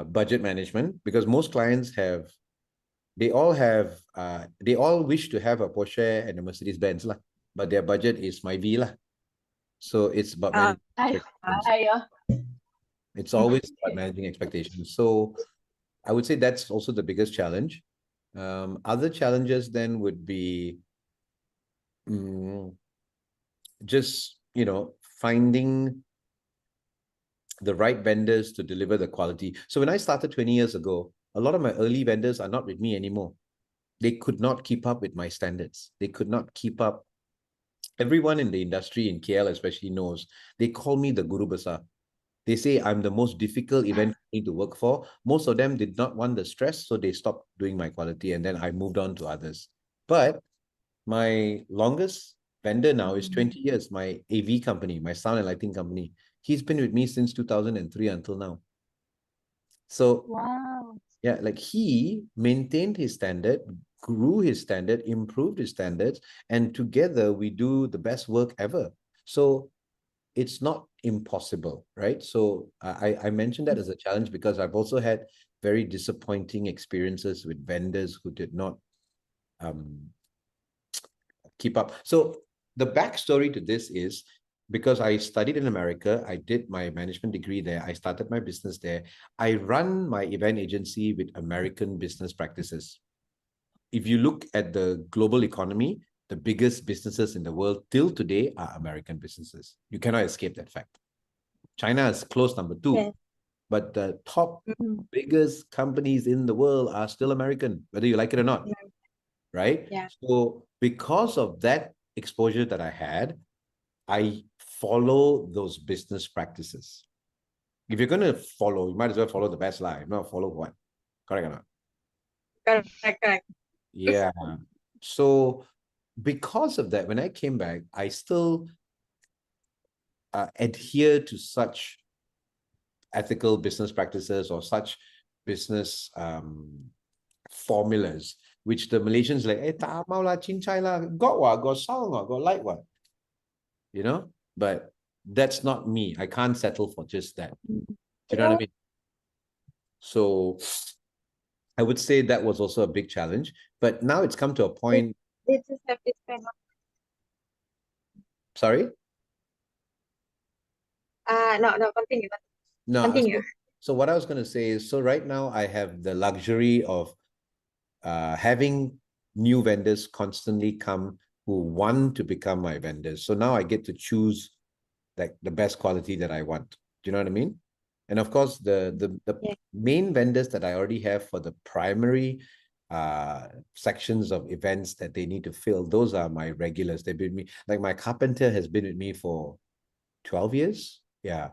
[SPEAKER 2] budget management, because most clients they all wish to have a Porsche and a Mercedes Benz lah, but their budget is my V lah. So it's about managing expectations. It's always about managing expectations. So I would say that's also the biggest challenge. Other challenges then would be just, finding the right vendors to deliver the quality. So when I started 20 years ago, a lot of my early vendors are not with me anymore. They could not keep up with my standards. They could not keep up. Everyone in the industry in KL especially knows, they call me the Guru Besar. They say I'm the most difficult event to work for. Most of them did not want the stress, so they stopped doing my quality, and then I moved on to others. But my longest vendor now is 20 years, my AV company, my sound and lighting company. He's been with me since 2003 until now. So
[SPEAKER 4] Wow.
[SPEAKER 2] yeah, like he maintained his standard, grew his standard, improved his standards, and together we do the best work ever. So it's not impossible, right? So I mentioned that as a challenge because I've also had very disappointing experiences with vendors who did not keep up. So the backstory to this is because I studied in America, I did my management degree there, I started my business there. I run my event agency with American business practices. If you look at the global economy, the biggest businesses in the world till today are American businesses. You cannot escape that fact. China is close number 2, but the top biggest companies in the world are still American, whether you like it or not, right?
[SPEAKER 3] Yeah.
[SPEAKER 2] So because of that exposure that I had, I follow those business practices. If you're gonna follow, you might as well follow the best line. Not follow what? Correct or not?
[SPEAKER 3] Correct.
[SPEAKER 2] Yeah. So because of that, when I came back, I still adhere to such ethical business practices or such business formulas, which the Malaysians like, tak mau lah, cincai lah, got what, got sound what, got light what, you know? But that's not me. I can't settle for just that. Do you know what I mean? So I would say that was also a big challenge. But now it's come to a point.
[SPEAKER 3] They just have this kind of
[SPEAKER 2] Sorry?
[SPEAKER 3] no, continue.
[SPEAKER 2] No.
[SPEAKER 3] Continue.
[SPEAKER 2] So what I was going to say is, so right now I have the luxury of having new vendors constantly come who want to become my vendors. So now I get to choose like the best quality that I want. Do you know what I mean? And of course, the
[SPEAKER 3] Yeah.
[SPEAKER 2] main vendors that I already have for the primary sections of events that they need to fill, those are my regulars. They've been with me, like my carpenter has been with me for 12 years. Yeah.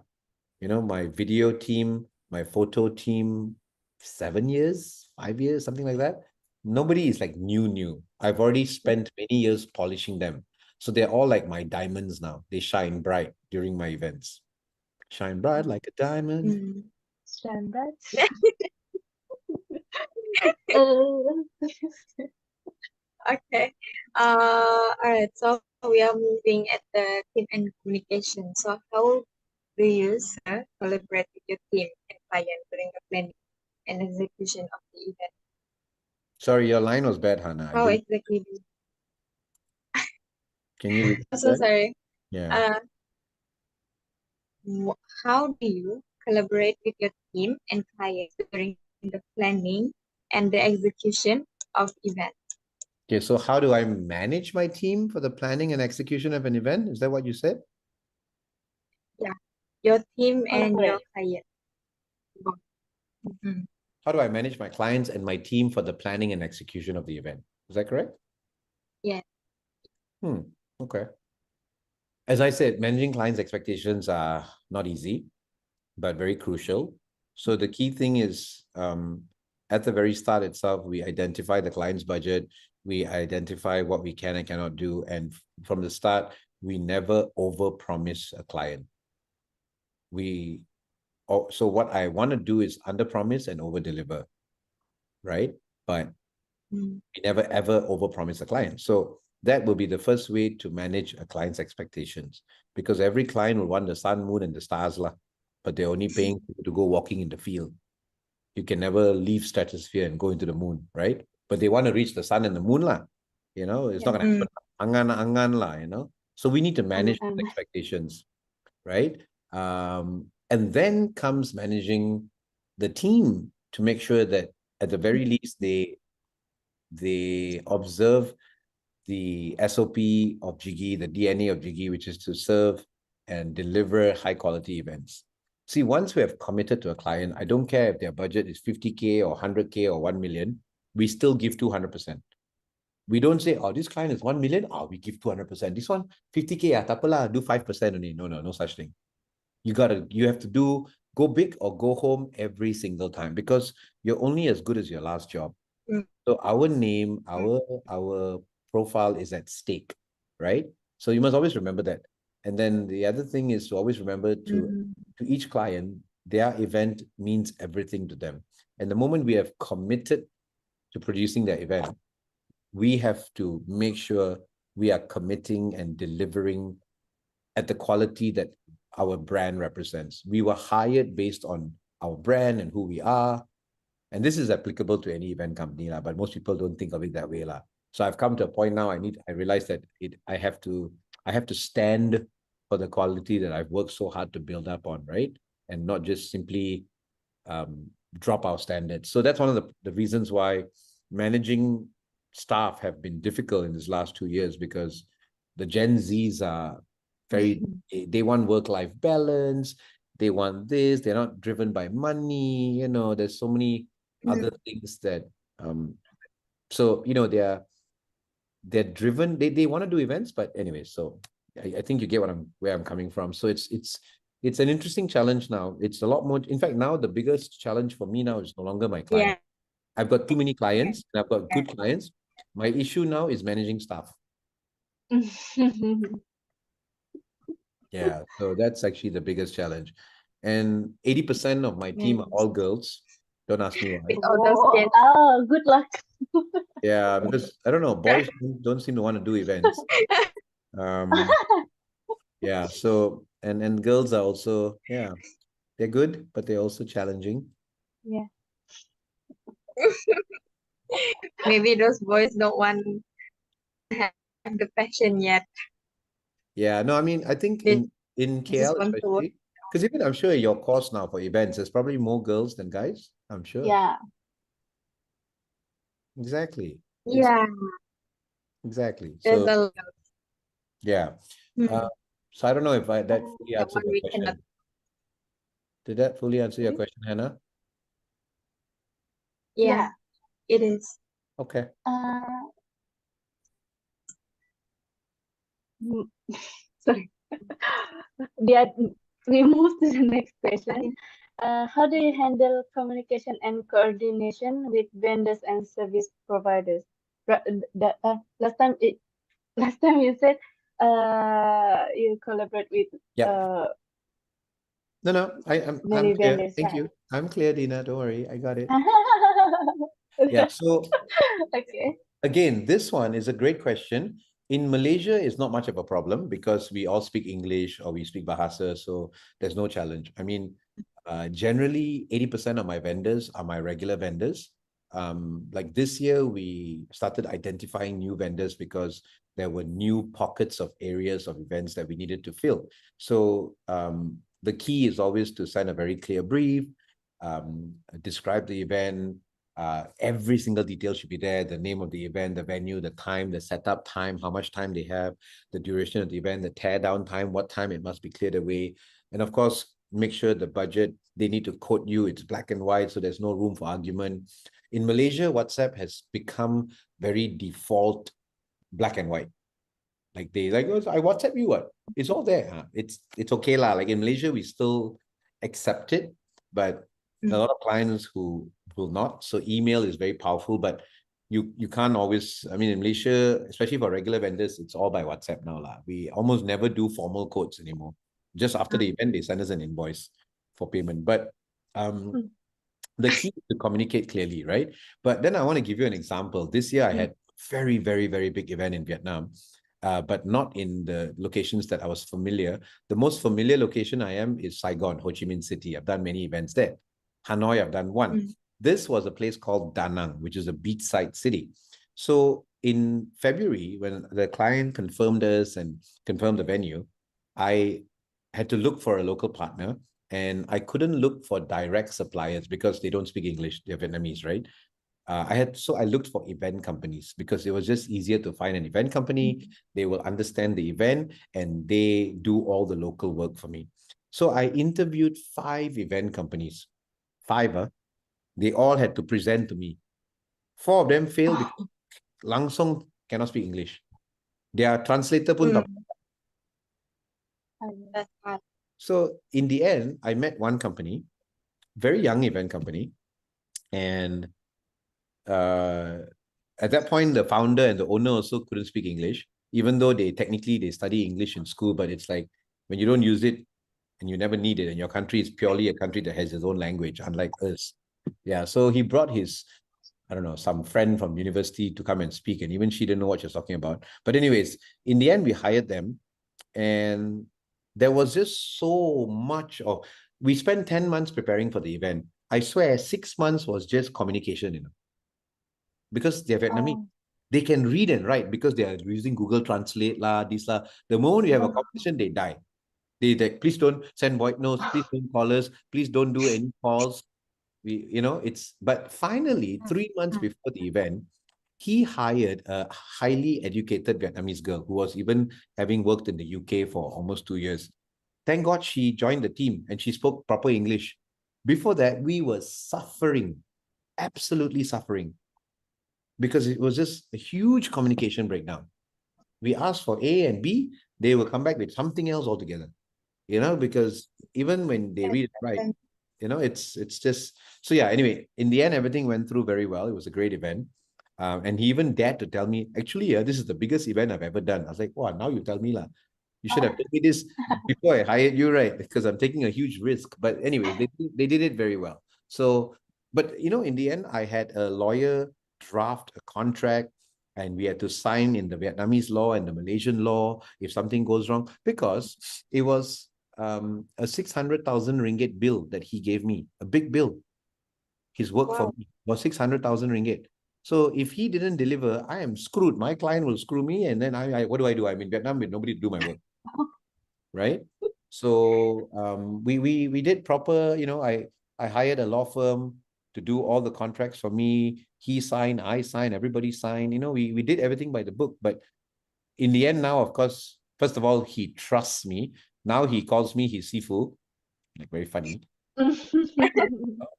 [SPEAKER 2] You know, my video team, my photo team, 7 years, 5 years, something like that. Nobody is like new. I've already spent many years polishing them. So they're all like my diamonds now. They shine bright during my events. Shine bright like a diamond.
[SPEAKER 3] Mm.
[SPEAKER 4] Shine bright.
[SPEAKER 3] Okay. All right. So we are moving at the team and communication. So how do you, sir, collaborate with your team and client during the planning and execution of the event?
[SPEAKER 2] Sorry, your line was bad, Hannah.
[SPEAKER 3] How exactly do
[SPEAKER 2] Can you repeat
[SPEAKER 3] I'm so
[SPEAKER 2] that?
[SPEAKER 3] sorry.
[SPEAKER 2] Yeah.
[SPEAKER 3] How do you collaborate with your team and clients during the planning and the execution of event?
[SPEAKER 2] Okay, so how do I manage my team for the planning and execution of an event? Is that what you said?
[SPEAKER 3] Your team and your
[SPEAKER 4] Collaborate.
[SPEAKER 3] client. Mhm.
[SPEAKER 2] How do I manage my clients and my team for the planning and execution of the event? Is that correct?
[SPEAKER 3] Yeah.
[SPEAKER 2] Okay. As I said, managing clients' expectations are not easy, but very crucial. So the key thing is at the very start itself, we identify the client's budget, we identify what we can and cannot do. And from the start, we never overpromise a client. So what I want to do is underpromise and overdeliver, right? But
[SPEAKER 3] Mm.
[SPEAKER 2] we never ever overpromise a client. So that will be the first way to manage a client's expectations, because every client will want the sun, moon, and the stars lah, but they're only paying to go walking in the field. You can never leave stratosphere and go into the moon, right? But they want to reach the sun and the moon lah. You know, it's not going to happen. Angan lah, you know. So we need to manage expectations, right? And then comes managing the team to make sure that at the very least they observe the SOP of Jiggae, the DNA of Jiggae, which is to serve and deliver high quality events. See, once we have committed to a client, I don't care if their budget is 50K or 100K or 1 million, we still give 200%. We don't say, oh, this client is 1 million, we give 200%. This one, 50K, tak apalah, do 5% only. No such thing. You have to go big or go home every single time, because you're only as good as your last job. So our name, our profile is at stake, right? So you must always remember that. And then the other thing is to always remember to each client, their event means everything to them. And the moment we have committed to producing their event, we have to make sure we are committing and delivering at the quality that our brand represents. We were hired based on our brand and who we are. And this is applicable to any event company, but most people don't think of it that way. So I've come to a point now, I realize that I have to stand for the quality that I've worked so hard to build up on, right? And not just simply drop our standards. So that's one of the reasons why managing staff have been difficult in this last 2 years, because the Gen Zs are they want work-life balance. They want this. They're not driven by money. You know, there's so many other things that so you know they're driven. They want to do events, but anyway. So I think you get where I'm coming from. So it's it's an interesting challenge now. It's a lot more. In fact, now the biggest challenge for me now is no longer my client.
[SPEAKER 3] Yeah.
[SPEAKER 2] I've got too many clients and I've got good clients. My issue now is managing staff. Yeah, so that's actually the biggest challenge. And 80% of my team are all girls. Don't ask me why.
[SPEAKER 3] With all those kids.
[SPEAKER 4] Oh, good luck.
[SPEAKER 2] Yeah, because I don't know, boys don't seem to want to do events. Yeah, so and girls are also, yeah, they're good, but they're also challenging.
[SPEAKER 4] Yeah.
[SPEAKER 3] Maybe those boys don't want to have the passion yet.
[SPEAKER 2] Yeah, no, I mean, I think
[SPEAKER 3] They
[SPEAKER 2] in
[SPEAKER 3] just
[SPEAKER 2] KL
[SPEAKER 3] want to work.
[SPEAKER 2] especially, because even I'm sure your course now for events, there's probably more girls than guys. I'm sure.
[SPEAKER 4] Yeah.
[SPEAKER 2] Exactly.
[SPEAKER 3] Yeah,
[SPEAKER 2] Exactly.
[SPEAKER 3] there's
[SPEAKER 2] So
[SPEAKER 3] a lot.
[SPEAKER 2] yeah.
[SPEAKER 3] Hmm.
[SPEAKER 2] So I don't know if that fully
[SPEAKER 3] That
[SPEAKER 2] answered
[SPEAKER 3] one
[SPEAKER 2] your
[SPEAKER 3] we
[SPEAKER 2] question.
[SPEAKER 3] cannot.
[SPEAKER 2] Did that fully answer your question, Hannah?
[SPEAKER 3] Yeah, it is.
[SPEAKER 2] Okay.
[SPEAKER 4] Uh, mm, sorry. Yeah, we move to the next question. How do you handle communication and coordination with vendors and service providers? Last time last time you said you collaborate with
[SPEAKER 2] Yeah. No, I'm
[SPEAKER 4] many
[SPEAKER 2] clear.
[SPEAKER 4] vendors,
[SPEAKER 2] Thank
[SPEAKER 4] right?
[SPEAKER 2] you. I'm clear, Dina. Don't worry. I got it. Yeah. So
[SPEAKER 4] Okay.
[SPEAKER 2] again, this one is a great question. In Malaysia, it's not much of a problem because we all speak English or we speak Bahasa, so there's no challenge. I mean, generally, 80% of my vendors are my regular vendors. Like this year, we started identifying new vendors because there were new pockets of areas of events that we needed to fill. So the key is always to send a very clear brief, describe the event, every single detail should be there: the name of the event, the venue, the time, the setup time, how much time they have, the duration of the event, the tear down time, what time it must be cleared away. And of course, make sure the budget, they need to quote you, it's black and white, so there's no room for argument. In Malaysia, WhatsApp has become very default black and white. Like they like, oh, I WhatsApp you what? It's all there. Huh? It's okay lah. Like in Malaysia, we still accept it, but a lot of clients who will not. So email is very powerful, but you can't always. I mean, in Malaysia, especially for regular vendors, it's all by WhatsApp now lah. We almost never do formal quotes anymore. Just after the event, they send us an invoice for payment. But the key is to communicate clearly, right? But then I want to give you an example. This year, I had very, very, very big event in Vietnam, but not in the locations that I was familiar. The most familiar location I am is Saigon, Ho Chi Minh City. I've done many events there. Hanoi, I've done one. This was a place called Da Nang, which is a beachside city. So in February, when the client confirmed us and confirmed the venue, I had to look for a local partner. And I couldn't look for direct suppliers because they don't speak English. They're Vietnamese, right? I looked for event companies because it was just easier to find an event company. They will understand the event and they do all the local work for me. So I interviewed 5 event companies. 5, they all had to present to me. 4 of them failed because langsung cannot speak English. Their translator pun tak.
[SPEAKER 3] That's hard.
[SPEAKER 2] So in the end, I met one company, very young event company, and at that point, the founder and the owner also couldn't speak English, even though they study English in school, but it's like when you don't use it and you never need it, and your country is purely a country that has its own language, unlike us. Yeah, so he brought his, I don't know, some friend from university to come and speak, and even she didn't know what she was talking about. But anyways, in the end, we hired them, and there was just so much of, we spent 10 months preparing for the event. I swear, 6 months was just communication, because they're Vietnamese. They can read and write because they are using Google Translate lah, this lah. The moment you have a competition, they die. They please don't send voice notes, please don't call us, please don't do any calls. But finally, 3 months before the event, he hired a highly educated Vietnamese girl who was even having worked in the UK for almost 2 years. Thank God she joined the team and she spoke proper English. Before that, we were suffering, absolutely suffering, because it was just a huge communication breakdown. We asked for A and B, they will come back with something else altogether. because even when they
[SPEAKER 3] Yes,
[SPEAKER 2] read it right,
[SPEAKER 3] and
[SPEAKER 2] it's just, so yeah, anyway, in the end, everything went through very well. It was a great event. And he even dared to tell me, actually, this is the biggest event I've ever done. I was like, wow, now you tell me lah. You should have told me this before I hired you, right? Because I'm taking a huge risk. But anyways, they did it very well. So, but in the end, I had a lawyer draft a contract, and we had to sign in the Vietnamese law and the Malaysian law if something goes wrong, because it was a 600,000 ringgit bill that he gave me, a big bill. His work for
[SPEAKER 3] wow.
[SPEAKER 2] me was 600,000 ringgit. So if he didn't deliver, I am screwed. My client will screw me, and then what do? I'm in Vietnam with nobody to do my work, right? So we did proper. I hired a law firm to do all the contracts for me. He signed, I signed, everybody signed. We did everything by the book. But in the end, now, of course, first of all, he trusts me. Now he calls me his sifu, like very funny,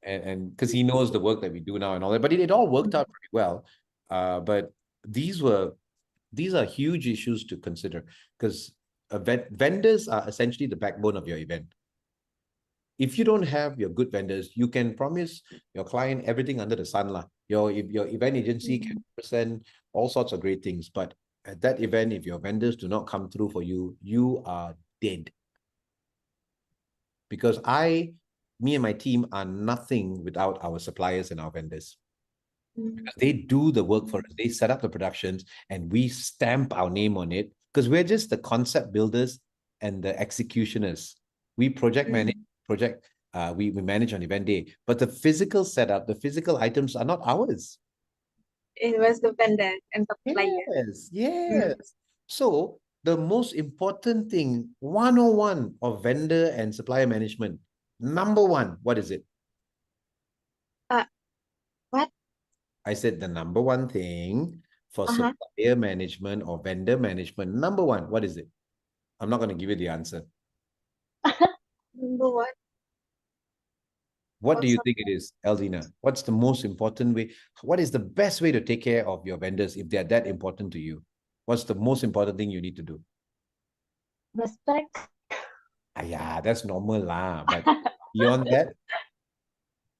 [SPEAKER 2] and because he knows the work that we do now and all that. But it all worked out pretty well. But these are huge issues to consider, because vendors are essentially the backbone of your event. If you don't have your good vendors, you can promise your client everything under the sun lah. Your event agency can present all sorts of great things, but at that event, if your vendors do not come through for you, you are dead. Because me and my team are nothing without our suppliers and our vendors. Because they do the work for us. They set up the productions and we stamp our name on it, because we're just the concept builders and the executioners. We project manage, we manage on event day, but the physical setup, the physical items are not ours.
[SPEAKER 3] It was the vendor and supplier.
[SPEAKER 2] Yes. So the most important thing, 101 of vendor and supplier management, number one, what is it?
[SPEAKER 3] What?
[SPEAKER 2] I said the number one thing for supplier management or vendor management, number one, what is it? I'm not going to give you the answer.
[SPEAKER 3] Number one.
[SPEAKER 2] What do you think it is, Eldina? What's the most important way? What is the best way to take care of your vendors if they're that important to you? What's the most important thing you need to do?
[SPEAKER 4] Respect.
[SPEAKER 2] Yeah, that's normal lah. But beyond that,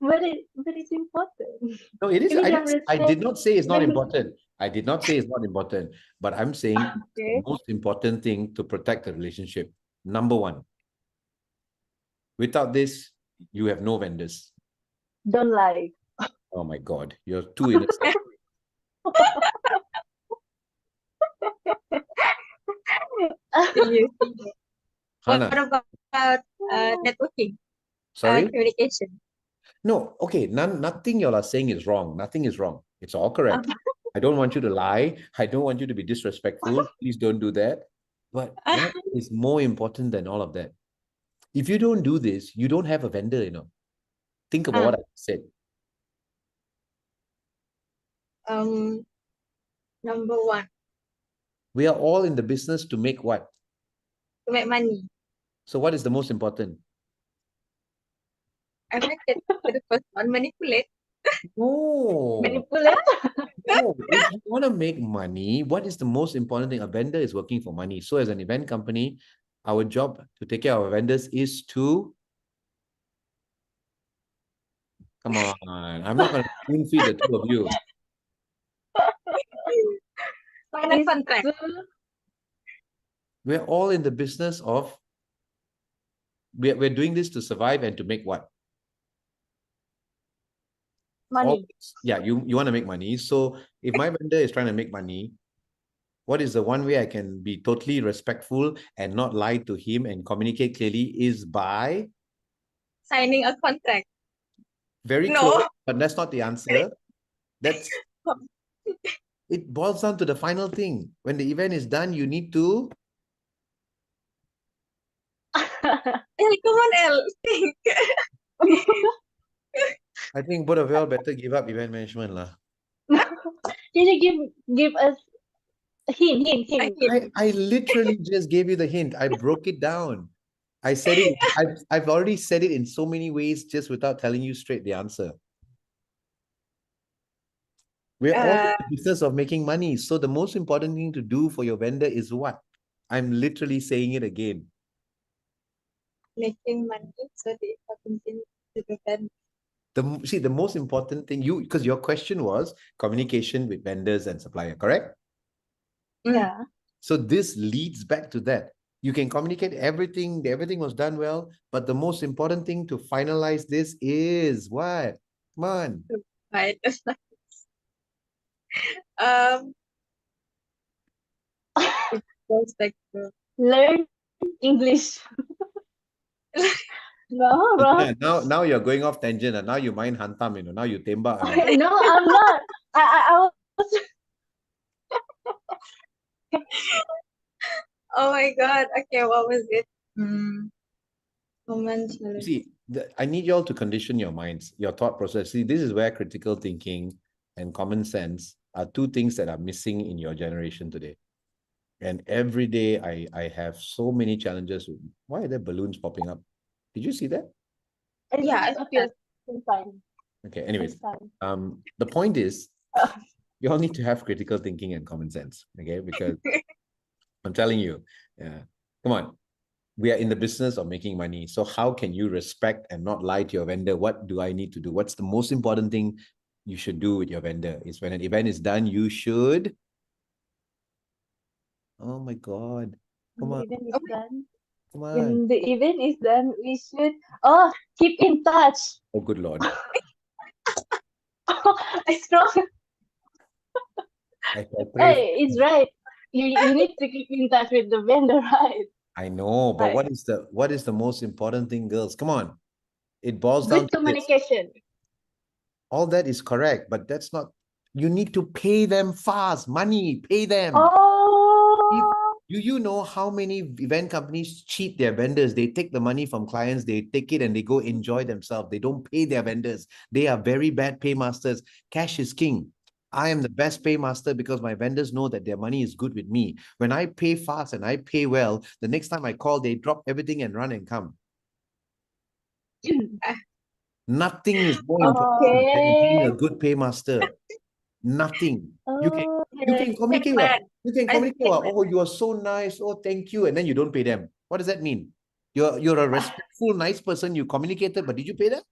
[SPEAKER 4] But it's important.
[SPEAKER 2] no, it is.
[SPEAKER 4] If you
[SPEAKER 2] I
[SPEAKER 4] don't
[SPEAKER 2] did
[SPEAKER 4] respect,
[SPEAKER 2] not say it's not
[SPEAKER 4] then
[SPEAKER 2] important. I did not say it's not important. But I'm saying the
[SPEAKER 4] okay.
[SPEAKER 2] most important thing to protect the relationship. Number one. Without this, you have no vendors.
[SPEAKER 4] Don't lie.
[SPEAKER 2] Oh my God, you're too innocent. Hannah,
[SPEAKER 3] What about networking?
[SPEAKER 2] sorry?
[SPEAKER 3] Communication.
[SPEAKER 2] No, okay, nothing you all are saying is wrong. Nothing is wrong. It's all correct. I don't want you to lie. I don't want you to be disrespectful. Please don't do that. But what is more important than all of that? If you don't do this, you don't have a vendor, Think about what I said.
[SPEAKER 3] Number one,
[SPEAKER 2] We are all in the business to make what?
[SPEAKER 3] to make money.
[SPEAKER 2] So what is the most important?
[SPEAKER 3] I like it for the first one, manipulate.
[SPEAKER 2] No.
[SPEAKER 4] Manipulate.
[SPEAKER 2] No, if you want to make money, what is the most important thing? A vendor is working for money. So as an event company, our job to take care of our vendors is to... Come on, I'm not going to spoon feed the two of you.
[SPEAKER 3] Sign a contract.
[SPEAKER 2] We're all in the business of... We're doing this to survive and to make what?
[SPEAKER 3] Money.
[SPEAKER 2] Yeah, you want to make money. So if my vendor is trying to make money, what is the one way I can be totally respectful and not lie to him and communicate clearly is by...
[SPEAKER 3] Signing a contract.
[SPEAKER 2] Very
[SPEAKER 3] No.
[SPEAKER 2] close, but that's not the answer. It boils down to the final thing. When the event is done, you need to...
[SPEAKER 3] Hey, come on, El. Think.
[SPEAKER 2] I think both of you all better give up event management lah.
[SPEAKER 4] Can you give us a hint?
[SPEAKER 2] I literally just gave you the hint. I broke it down. I said it. I've already said it in so many ways just without telling you straight the answer. We're all in the business of making money. So the most important thing to do for your vendor is what? I'm literally saying it again.
[SPEAKER 3] making money, so the important thing to depend.
[SPEAKER 2] The most important thing, because your question was communication with vendors and supplier, correct?
[SPEAKER 4] Yeah.
[SPEAKER 2] So this leads back to that. You can communicate everything was done well, but the most important thing to finalize this is what? Come on.
[SPEAKER 3] Right. Um, it goes back to
[SPEAKER 4] Learn English. No, bro.
[SPEAKER 2] Yeah, now you're going off tangent, and now you mind hantam, now you tembak.
[SPEAKER 4] No, I'm not. I was
[SPEAKER 3] oh my God. Okay, what was it? Common
[SPEAKER 2] You
[SPEAKER 3] challenge.
[SPEAKER 2] see, I need you all to condition your minds, your thought process. See, this is where critical thinking and common sense are two things that are missing in your generation today. And every day I have so many challenges. Why are there balloons popping up? Did you see that?
[SPEAKER 3] Yeah,
[SPEAKER 4] It appears same time.
[SPEAKER 2] Okay, anyways,
[SPEAKER 4] Same time.
[SPEAKER 2] the point is, you all need to have critical thinking and common sense, okay? Because I'm telling you, come on, we are in the business of making money. So how can you respect and not lie to your vendor? What do I need to do? What's the most important thing you should do with your vendor? Is when an event is done, you should. Oh my God. Come on.
[SPEAKER 4] When the event is done.
[SPEAKER 2] Come on.
[SPEAKER 4] When the event is done, we should keep in touch.
[SPEAKER 2] Oh, good Lord.
[SPEAKER 4] I strong.
[SPEAKER 2] I shall pray.
[SPEAKER 4] Hey, it's right. You need to keep in touch with the vendor, right?
[SPEAKER 2] I know, but
[SPEAKER 4] Right.
[SPEAKER 2] what is the most important thing, girls? Come on. It boils down
[SPEAKER 4] Good
[SPEAKER 2] to this.
[SPEAKER 4] communication.
[SPEAKER 2] All that is correct, but that's not, you need to pay them fast, money, pay them.
[SPEAKER 4] Oh,
[SPEAKER 2] Do you know how many event companies cheat their vendors? They take the money from clients, they take it and they go enjoy themselves. They don't pay their vendors. They are very bad paymasters. Cash is king. I am the best paymaster because my vendors know that their money is good with me. When I pay fast and I pay well, the next time I call, they drop everything and run and come. Nothing is more important than being a
[SPEAKER 4] okay.
[SPEAKER 2] good paymaster. Nothing. You can
[SPEAKER 4] Okay.
[SPEAKER 2] communicate
[SPEAKER 3] man.
[SPEAKER 2] well. You can
[SPEAKER 3] I
[SPEAKER 2] communicate
[SPEAKER 3] think
[SPEAKER 2] well. Oh, you are so nice. Oh, thank you. And then you don't pay them. What does that mean? You're a respectful, nice person. You communicated, but did you pay them?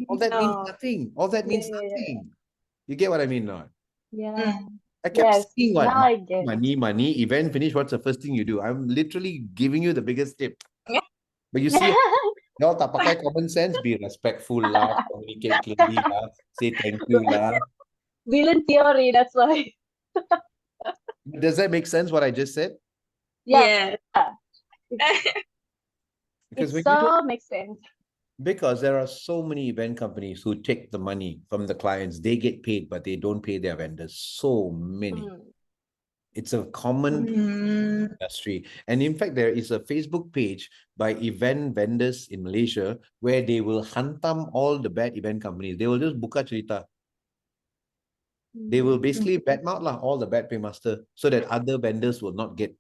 [SPEAKER 2] All that means
[SPEAKER 3] no.
[SPEAKER 2] nothing. All that means
[SPEAKER 4] Yeah.
[SPEAKER 2] nothing. You get what I mean now?
[SPEAKER 4] Yeah.
[SPEAKER 2] I kept
[SPEAKER 4] Yes.
[SPEAKER 2] saying what?
[SPEAKER 4] Now I get it.
[SPEAKER 2] Money, event finish. What's the first thing you do? I'm literally giving you the biggest tip.
[SPEAKER 3] Yeah.
[SPEAKER 2] But you see, y'all tak pakai common sense, be respectful lah, communicate clearly lah, say thank you lah.
[SPEAKER 4] Villain theory, that's why.
[SPEAKER 2] Does that make sense what I just said?
[SPEAKER 4] Yeah.
[SPEAKER 2] Because
[SPEAKER 4] It
[SPEAKER 2] when you do,
[SPEAKER 4] so makes sense.
[SPEAKER 2] because there are so many event companies who take the money from the clients, they get paid, but they don't pay their vendors. So many. It's a common industry. And in fact, there is a Facebook page by event vendors in Malaysia where they will hantam all the bad event companies. They will just buka cerita. They will basically badmouth lah all the bad paymaster so that other vendors will not get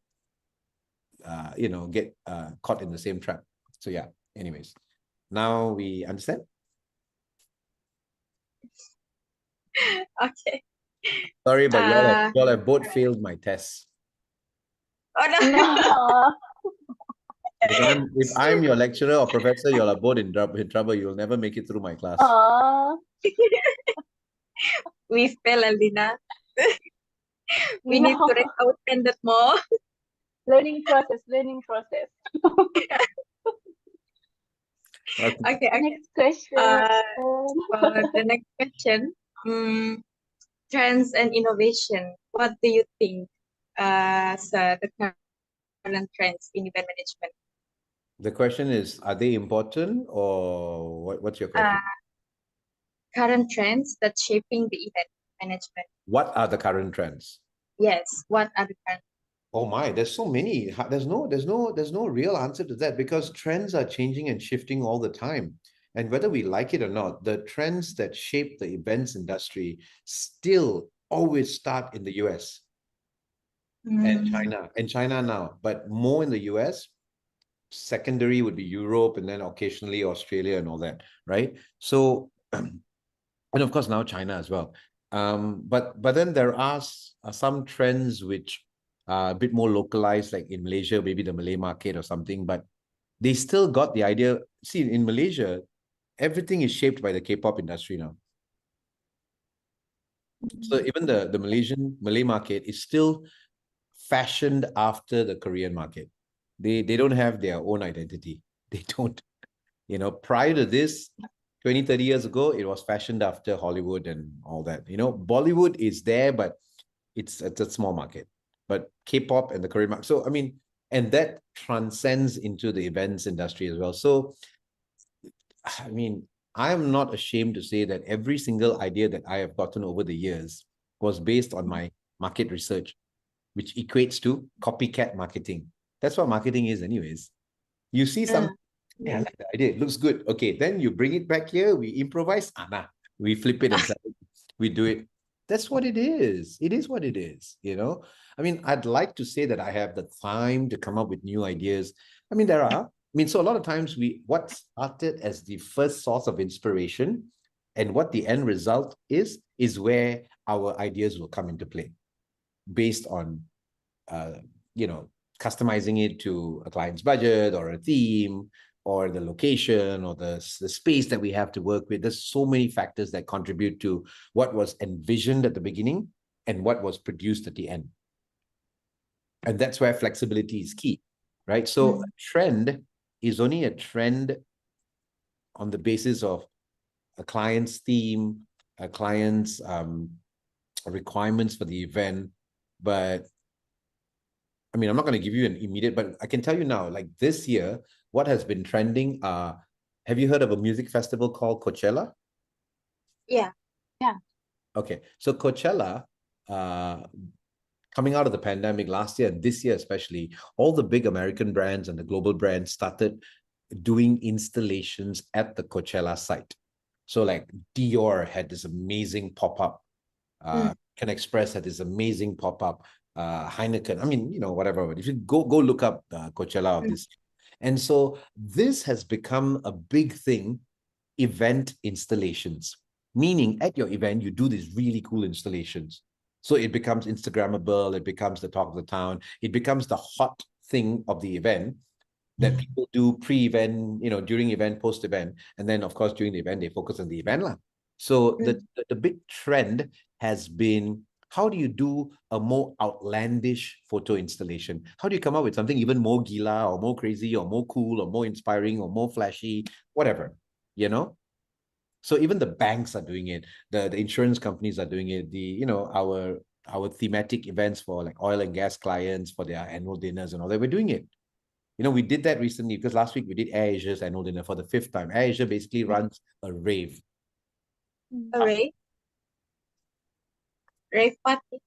[SPEAKER 2] caught in the same trap. So yeah, anyways. Now we understand?
[SPEAKER 3] Okay.
[SPEAKER 2] Sorry, but y'all have both failed my tests.
[SPEAKER 3] Oh no.
[SPEAKER 4] No.
[SPEAKER 2] If I'm your lecturer or professor, y'all are both in trouble. You'll never make it through my class.
[SPEAKER 3] We fail, Alina. We need
[SPEAKER 4] No.
[SPEAKER 3] to raise our standard more.
[SPEAKER 4] Learning process.
[SPEAKER 2] Okay.
[SPEAKER 3] Okay.
[SPEAKER 4] Next question.
[SPEAKER 3] For the next question, trends and innovation. What do you think, sir, the current trends in event management?
[SPEAKER 2] The question is, are they important or what's your question?
[SPEAKER 3] Current trends that's shaping the event management.
[SPEAKER 2] What are the current trends?
[SPEAKER 3] Yes, what are the current?
[SPEAKER 2] Oh my, there's so many. There's no real answer to that because trends are changing and shifting all the time. And whether we like it or not, the trends that shape the events industry still always start in the US and China now, but more in the US. Secondary would be Europe and then occasionally Australia and all that, right? So, and of course now China as well. But then there are some trends which a bit more localized, like in Malaysia, maybe the Malay market or something, but they still got the idea. See, in Malaysia, everything is shaped by the K-pop industry now. So even the Malay market is still fashioned after the Korean market. They don't have their own identity. They don't. You know, prior to this, 20, 30 years ago, it was fashioned after Hollywood and all that. You know, Bollywood is there, but it's a small market. But K-pop and the Korean market. So, I mean, and that transcends into the events industry as well. So, I mean, I am not ashamed to say that every single idea that I have gotten over the years was based on my market research, which equates to copycat marketing. That's what marketing is anyways. You see some, I like the idea, it looks good. Okay, then you bring it back here, we improvise, we flip it and sell it. We do it. That's what it is. It is what it is, you know? I mean, I'd like to say that I have the time to come up with new ideas. I mean, there are. I mean, so a lot of times what started as the first source of inspiration and what the end result is where our ideas will come into play based on, you know, customizing it to a client's budget or a theme or the location or the space that we have to work with. There's so many factors that contribute to what was envisioned at the beginning and what was produced at the end. And that's where flexibility is key, right? So a trend is only a trend on the basis of a client's theme, a client's requirements for the event. But I mean, I'm not going to give you an immediate, but I can tell you now, like this year, what has been trending, have you heard of a music festival called Coachella?
[SPEAKER 3] Yeah.
[SPEAKER 2] Okay, so Coachella, coming out of the pandemic last year and this year especially, all the big American brands and the global brands started doing installations at the Coachella site. So like Dior had this amazing pop-up. Can Express had this amazing pop-up. Heineken, I mean, you know, whatever. If you go look up Coachella of this. And so this has become a big thing, event installations. Meaning at your event, you do these really cool installations. So it becomes Instagrammable, it becomes the talk of the town, it becomes the hot thing of the event that people do pre-event, you know, during event, post-event. And then, of course, during the event, they focus on the event. So the big trend has been, how do you do a more outlandish photo installation? How do you come up with something even more gila or more crazy or more cool or more inspiring or more flashy, whatever, you know? So even the banks are doing it, the insurance companies are doing it, you know, our thematic events for like oil and gas clients for their annual dinners and all that, we're doing it. You know, we did that recently because last week we did Air Asia's annual dinner for the 5th time. Air Asia basically runs a rave.
[SPEAKER 3] A rave party.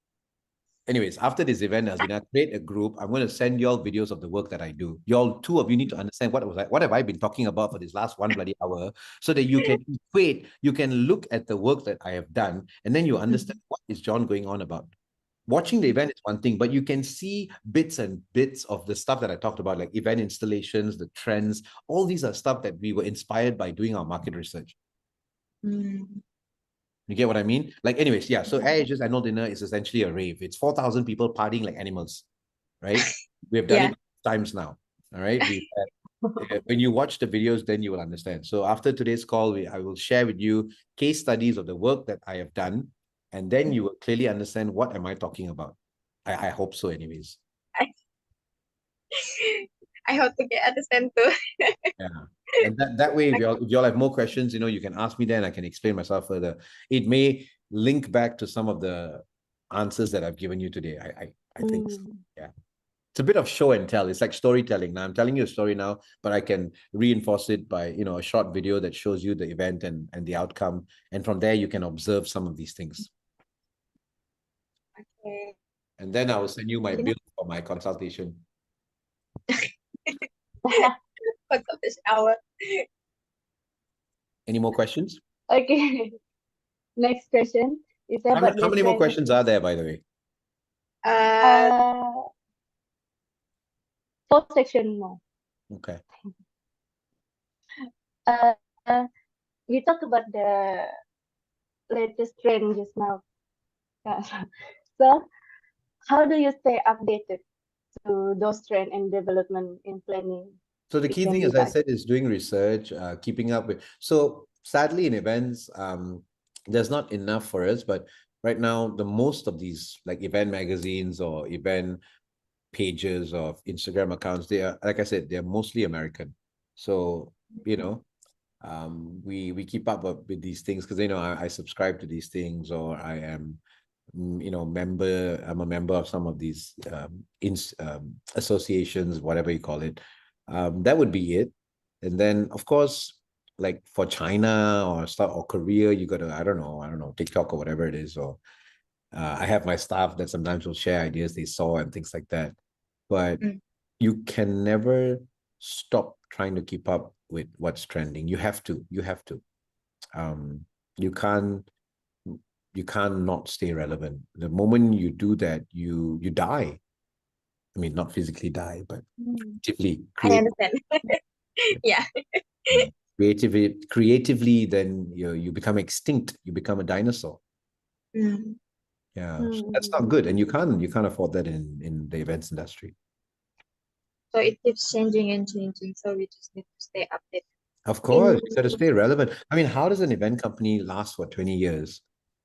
[SPEAKER 2] Anyways, after this event, as we now create a group, I'm going to send you all videos of the work that I do. You two of you need to understand what have I been talking about for this last 1 bloody hour, so that you can equate, you can look at the work that I have done, and then you understand what is John going on about. Watching the event is one thing, but you can see bits and bits of the stuff that I talked about, like event installations, the trends. All these are stuff that we were inspired by doing our market research. You get what I mean? Like, anyways, yeah. So Air Asia's annual dinner is essentially a rave. It's 4,000 people partying like animals, right? We have done it times now. All right. When you watch the videos, then you will understand. So after today's call, I will share with you case studies of the work that I have done, and then you will clearly understand what am I talking about. I hope so, anyways.
[SPEAKER 3] I hope to understand too.
[SPEAKER 2] Yeah. And that way, if y'all have more questions, you know, you can ask me then, I can explain myself further. It may link back to some of the answers that I've given you today. I think so. Yeah. It's a bit of show and tell. It's like storytelling. Now I'm telling you a story now, but I can reinforce it by, you know, a short video that shows you the event and the outcome. And from there, you can observe some of these things.
[SPEAKER 3] Okay.
[SPEAKER 2] And then I will send you my bill for my consultation.
[SPEAKER 3] Consultation hour.
[SPEAKER 2] Any more questions?
[SPEAKER 4] Okay. Next question is about
[SPEAKER 2] How many more questions are there, by the way?
[SPEAKER 4] 4 section more.
[SPEAKER 2] Okay.
[SPEAKER 4] We talked about the latest trend just now. So, how do you stay updated to those trend and development in planning
[SPEAKER 2] So the key thing,
[SPEAKER 4] event
[SPEAKER 2] as I
[SPEAKER 4] design?
[SPEAKER 2] said, is doing research, keeping up with. So sadly, in events, there's not enough for us. But right now, the most of these like event magazines or event pages of Instagram accounts, they are, like I said, they're mostly American. So we keep up with these things because I subscribe to these things, or I am I'm a member of some of these associations, whatever you call it. That would be it. And then of course, like for China or stuff or Korea, you got to, I don't know, TikTok or whatever it is, or I have my staff that sometimes will share ideas they saw and things like that. But
[SPEAKER 3] Mm.
[SPEAKER 2] you can never stop trying to keep up with what's trending. You have to. Um, you can't not stay relevant. The moment you do that, you die. I mean, not physically die, but
[SPEAKER 4] Mm.
[SPEAKER 3] I understand. Yeah.
[SPEAKER 2] creatively, then you become extinct. You become a dinosaur.
[SPEAKER 3] Mm.
[SPEAKER 2] Yeah, so that's not good, and you can't afford that in the events industry.
[SPEAKER 3] So it keeps changing and changing. So we just need to stay updated.
[SPEAKER 2] Of course, you got to stay relevant. I mean, how does an event company last for 20 years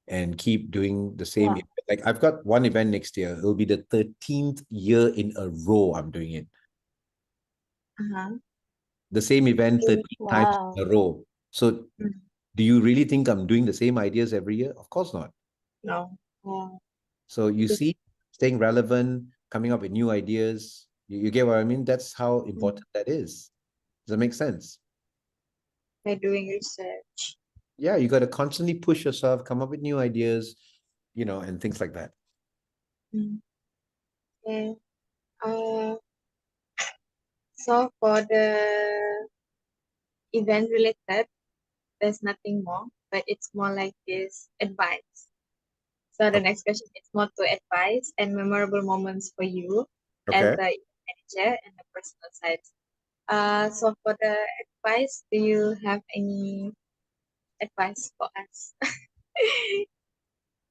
[SPEAKER 2] and keep doing the same?
[SPEAKER 4] Yeah.
[SPEAKER 2] Like I've got one event next year. It'll be the 13th year in a row I'm doing it.
[SPEAKER 3] Uh-huh.
[SPEAKER 2] The same event 13 times
[SPEAKER 4] Wow.
[SPEAKER 2] in a row. So
[SPEAKER 3] Mm.
[SPEAKER 2] do you really think I'm doing the same ideas every year? Of course not.
[SPEAKER 3] No.
[SPEAKER 2] So you
[SPEAKER 3] It-
[SPEAKER 2] see, staying relevant, coming up with new ideas. You get what I mean? That's how important that is. Does that make sense?
[SPEAKER 3] By doing research.
[SPEAKER 2] Yeah, you got to constantly push yourself, come up with new ideas, and things like that.
[SPEAKER 3] Mm. Okay. So for the event related, there's nothing more, but it's more like this advice. So the next question is more to advice and memorable moments for you as
[SPEAKER 2] Okay.
[SPEAKER 3] a manager and the personal side. So for the advice, do you have any advice for us?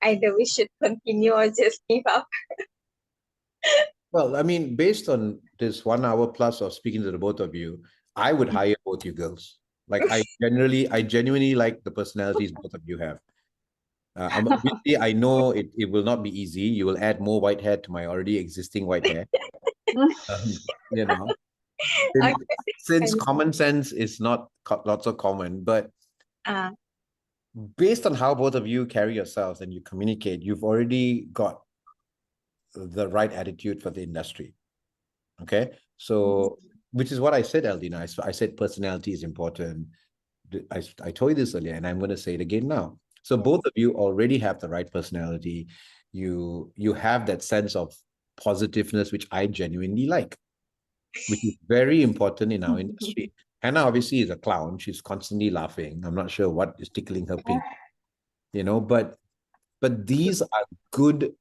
[SPEAKER 3] Either we should continue or just give up.
[SPEAKER 2] Well, I mean, based on this 1 hour plus of speaking to the both of you, I would hire both you girls. Like I genuinely like the personalities both of you have. Obviously, I know it will not be easy. You will add more white hair to my already existing white hair. Um, you know,
[SPEAKER 3] Okay.
[SPEAKER 2] since common sense is not lots of common, but
[SPEAKER 3] Uh,
[SPEAKER 2] based on how both of you carry yourselves and you communicate, you've already got the right attitude for the industry. Okay. So, which is what I said, Aldina. I said personality is important. I told you this earlier, and I'm going to say it again now. So both of you already have the right personality. You have that sense of positiveness, which I genuinely like, which is very important in our industry. Hannah obviously is a clown. She's constantly laughing. I'm not sure what is tickling her pink, but these are good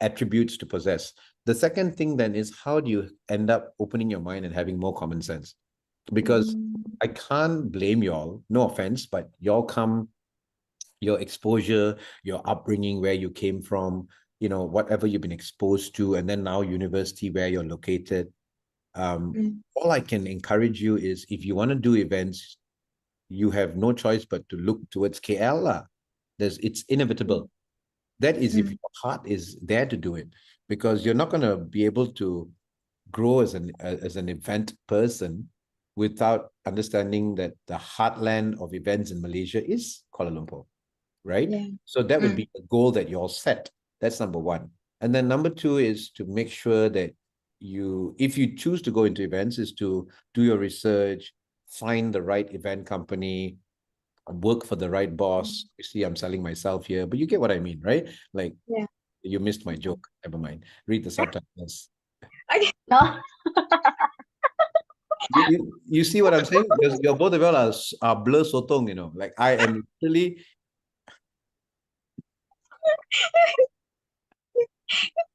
[SPEAKER 2] attributes to possess. The second thing then is how do you end up opening your mind and having more common sense? Because I can't blame y'all, no offense, but y'all come, your exposure, your upbringing, where you came from, whatever you've been exposed to, and then now university where you're located. All I can encourage you is if you want to do events, you have no choice but to look towards KL. It's inevitable. That is if your heart is there to do it, because you're not going to be able to grow as an event person without understanding that the heartland of events in Malaysia is Kuala Lumpur, right?
[SPEAKER 3] Yeah.
[SPEAKER 2] So that would be the goal that you all set. That's number one. And then number two is to make sure that if you choose to go into events, is to do your research, find the right event company, work for the right boss. You see, I'm selling myself here, but you get what I mean, right? Like,
[SPEAKER 3] Yeah.
[SPEAKER 2] you missed my joke. Never mind. Read the subtitles.
[SPEAKER 3] Okay.
[SPEAKER 4] No.
[SPEAKER 2] You see what I'm saying? You're both of y'all are blur sotong, Like I am literally.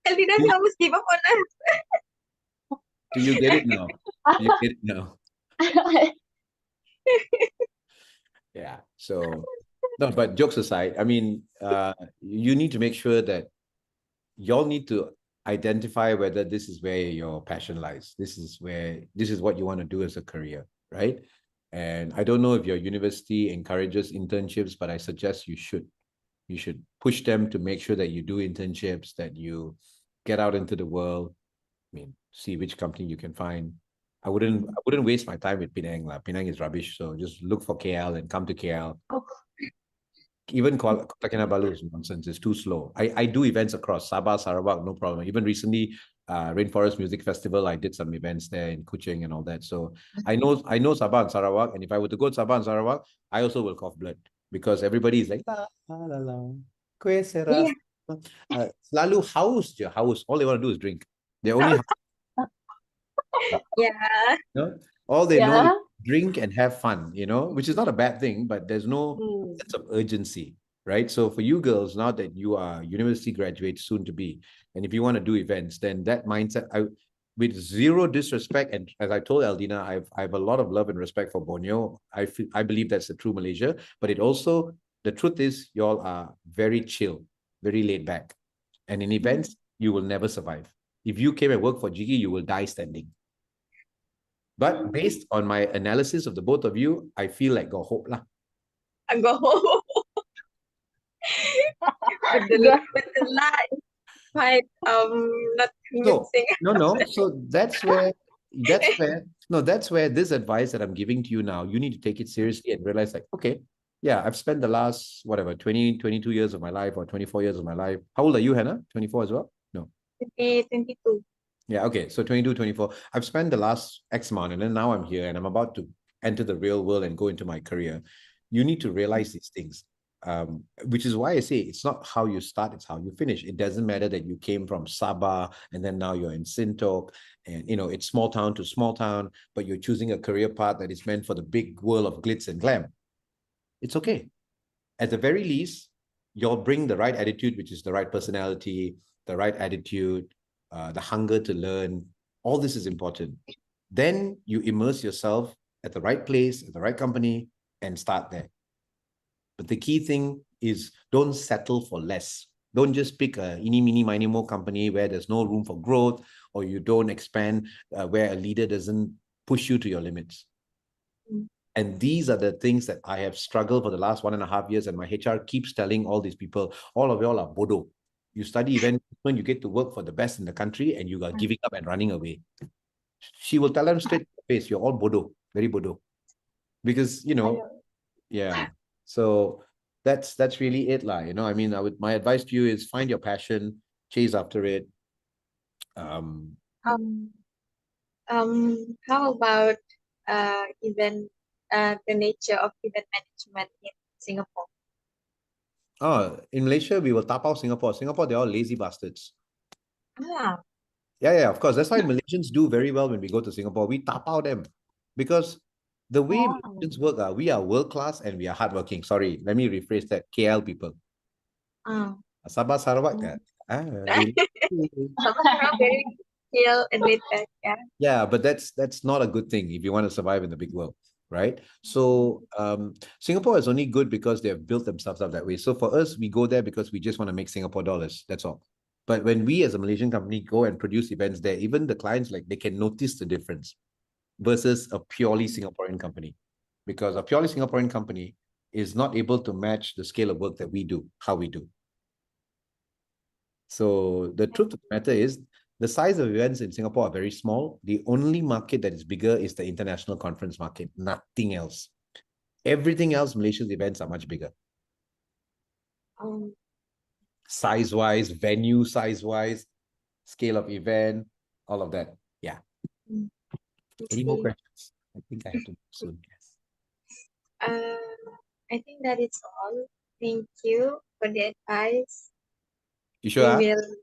[SPEAKER 3] Elvina almost give up on us.
[SPEAKER 2] Do you get it now? Do you get it now? Yeah. So no, but jokes aside, I mean, you need to make sure that y'all need to identify whether this is where your passion lies. This is what you want to do as a career, right? And I don't know if your university encourages internships, but I suggest you should. You should push them to make sure that you do internships, that you get out into the world. I mean, see which company you can find. I wouldn't waste my time with Penang. Penang is rubbish. So just look for KL and come to KL.
[SPEAKER 4] Oh,
[SPEAKER 2] Even Kota Kinabalu is nonsense. It's too slow. I do events across Sabah, Sarawak, no problem. Even recently, Rainforest Music Festival, I did some events there in Kuching and all that. So I know Sabah and Sarawak, and if I were to go to Sabah and Sarawak, I also will cough blood because everybody is like la la la, kue seras. Selalu haus je, haus. All they want to do is drink. They only
[SPEAKER 3] Yeah.
[SPEAKER 2] all they know is
[SPEAKER 4] yeah.
[SPEAKER 2] drink and have fun, which is not a bad thing, but there's no sense of urgency, right? So for you girls, now that you are university graduates soon to be, and if you want to do events, then that mindset, with zero disrespect, and as I told Aldina, I have a lot of love and respect for Borneo. I believe that's the true Malaysia, but the truth is, y'all are very chill, very laid back, and in events, you will never survive. If you came and worked for Jiggae, you will die standing. But based on my analysis of the both of you, I feel like got hope lah.
[SPEAKER 3] I go home. But the lie is quite not convincing.
[SPEAKER 2] No. So that's where this advice that I'm giving to you now, you need to take it seriously and realize like, okay, yeah, I've spent the last 22 years of my life or 24 years of my life. How old are you, Hannah? 24 as well? No.
[SPEAKER 3] 22.
[SPEAKER 2] Yeah, okay. So 22, 24. I've spent the last X amount, and then now I'm here and I'm about to enter the real world and go into my career. You need to realize these things. Which is why I say it's not how you start, it's how you finish. It doesn't matter that you came from Sabah and then now you're in Sintok, and it's small town to small town, but you're choosing a career path that is meant for the big world of glitz and glam. It's okay. At the very least, you'll bring the right attitude, which is the right personality, the right attitude, the hunger to learn. All this is important. Then you immerse yourself at the right place, at the right company, and start there. But the key thing is don't settle for less. Don't just pick a eeny, meeny, miny, mo company where there's no room for growth, or you don't expand, where a leader doesn't push you to your limits. And these are the things that I have struggled for the last 1.5 years, and my HR keeps telling all these people, all of y'all are bodo. You study event when you get to work for the best in the country and you are giving up and running away. She will tell them straight to the face, you're all bodo, very bodo. Because, yeah. So that's really it, lah. I mean, my advice to you is find your passion, chase after it.
[SPEAKER 3] How about the nature of event management in Singapore?
[SPEAKER 2] In Malaysia, we will tap out Singapore. Singapore, they're all lazy bastards.
[SPEAKER 3] Yeah,
[SPEAKER 2] of course. That's why Malaysians do very well when we go to Singapore. We tap out them because the way Malaysians work, we are world class and we are hardworking. Sorry, let me rephrase that. KL people. Sabah, Sarawak.
[SPEAKER 3] very chill and laid back. Yeah.
[SPEAKER 2] Yeah, but that's not a good thing if you want to survive in the big world, right? So Singapore is only good because they have built themselves up that way. So for us, we go there because we just want to make Singapore dollars. That's all. But when we as a Malaysian company go and produce events there, even the clients, like, they can notice the difference versus a purely Singaporean company. Because a purely Singaporean company is not able to match the scale of work that we do, how we do. So the truth of the matter is, the size of events in Singapore are very small. The only market that is bigger is the international conference market, nothing else. Everything else, Malaysia's events are much bigger. Size-wise, venue size-wise, scale of event, all of that. Yeah. Any more questions? I think I have to soon. Yes.
[SPEAKER 3] I think that is all. Thank you for the advice.
[SPEAKER 2] You sure?
[SPEAKER 3] We will,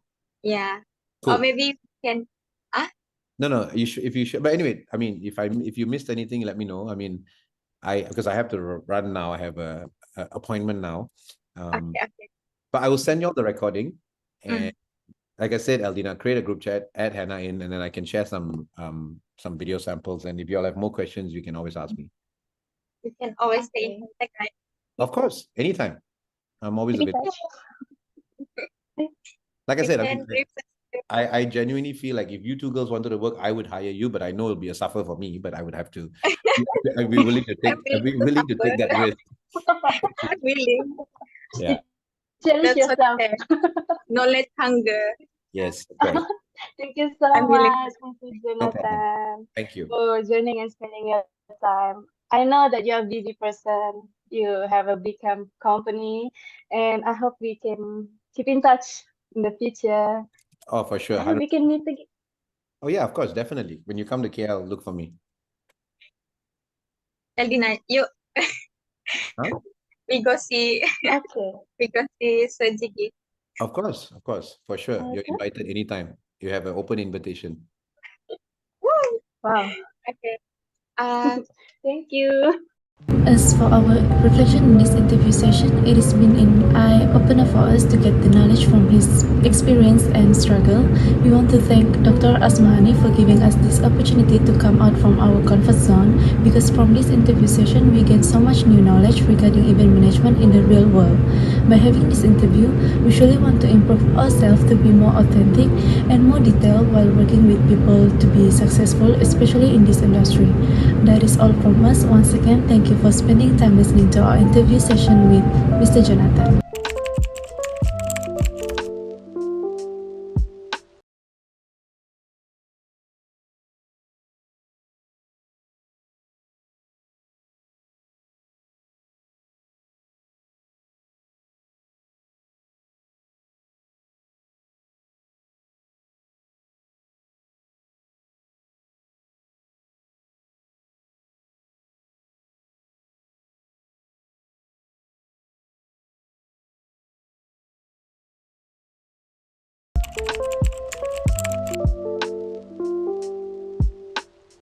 [SPEAKER 3] yeah.
[SPEAKER 2] Cool.
[SPEAKER 3] Or maybe we can.
[SPEAKER 2] No. You should. If you should. But anyway, I mean, if you missed anything, let me know. I mean, because I have to run now. I have a appointment now.
[SPEAKER 3] Okay.
[SPEAKER 2] But I will send you all the recording, and like I said, Aldina, create a group chat, add Hannah in, and then I can share some video samples. And if you all have more questions, you can always ask me.
[SPEAKER 3] You can always stay in contact, right?
[SPEAKER 2] Of course, anytime. I'm always available. Like I said, I mean, I genuinely feel like if you two girls wanted to work, I would hire you, but I know it'll be a suffer for me, but I would have to. I'd be willing to take. I'd be willing to take that risk.
[SPEAKER 3] I'm willing.
[SPEAKER 2] Yeah.
[SPEAKER 4] Challenge
[SPEAKER 3] That's what
[SPEAKER 4] yourself.
[SPEAKER 3] I have. Knowledge hunger.
[SPEAKER 2] Yes. Of course.
[SPEAKER 4] Thank you so
[SPEAKER 3] I'm willing
[SPEAKER 4] much, Mr.
[SPEAKER 2] No problem.
[SPEAKER 4] Jonathan,
[SPEAKER 2] Thank you.
[SPEAKER 4] for joining and spending your time. I know that you're a busy person. You have a big company, and I hope we can keep in touch in the future.
[SPEAKER 2] Oh, for sure.
[SPEAKER 4] I hope we can meet again.
[SPEAKER 2] Oh yeah, of course, definitely. When you come to KL, look for me.
[SPEAKER 3] Eldina, yuk.
[SPEAKER 2] Huh?
[SPEAKER 3] We go see.
[SPEAKER 4] Okay.
[SPEAKER 3] We go see Sir Jiggae.
[SPEAKER 2] Of course, for sure. You're
[SPEAKER 4] Okay.
[SPEAKER 2] invited anytime. You have an open invitation.
[SPEAKER 3] Woo!
[SPEAKER 4] Wow.
[SPEAKER 3] Okay.
[SPEAKER 4] Thank you.
[SPEAKER 1] As for our reflection in this interview session, it has been an eye-opener for us to get the knowledge from his experience and struggle. We want to thank Dr. Asmahani for giving us this opportunity to come out from our comfort zone, because from this interview session we gain so much new knowledge regarding event management in the real world. By having this interview, we surely want to improve ourselves to be more authentic and more detailed while working with people to be successful, especially in this industry. That is all from us. Once again, thank you for spending time listening to our interview session with Mr. Jonathan.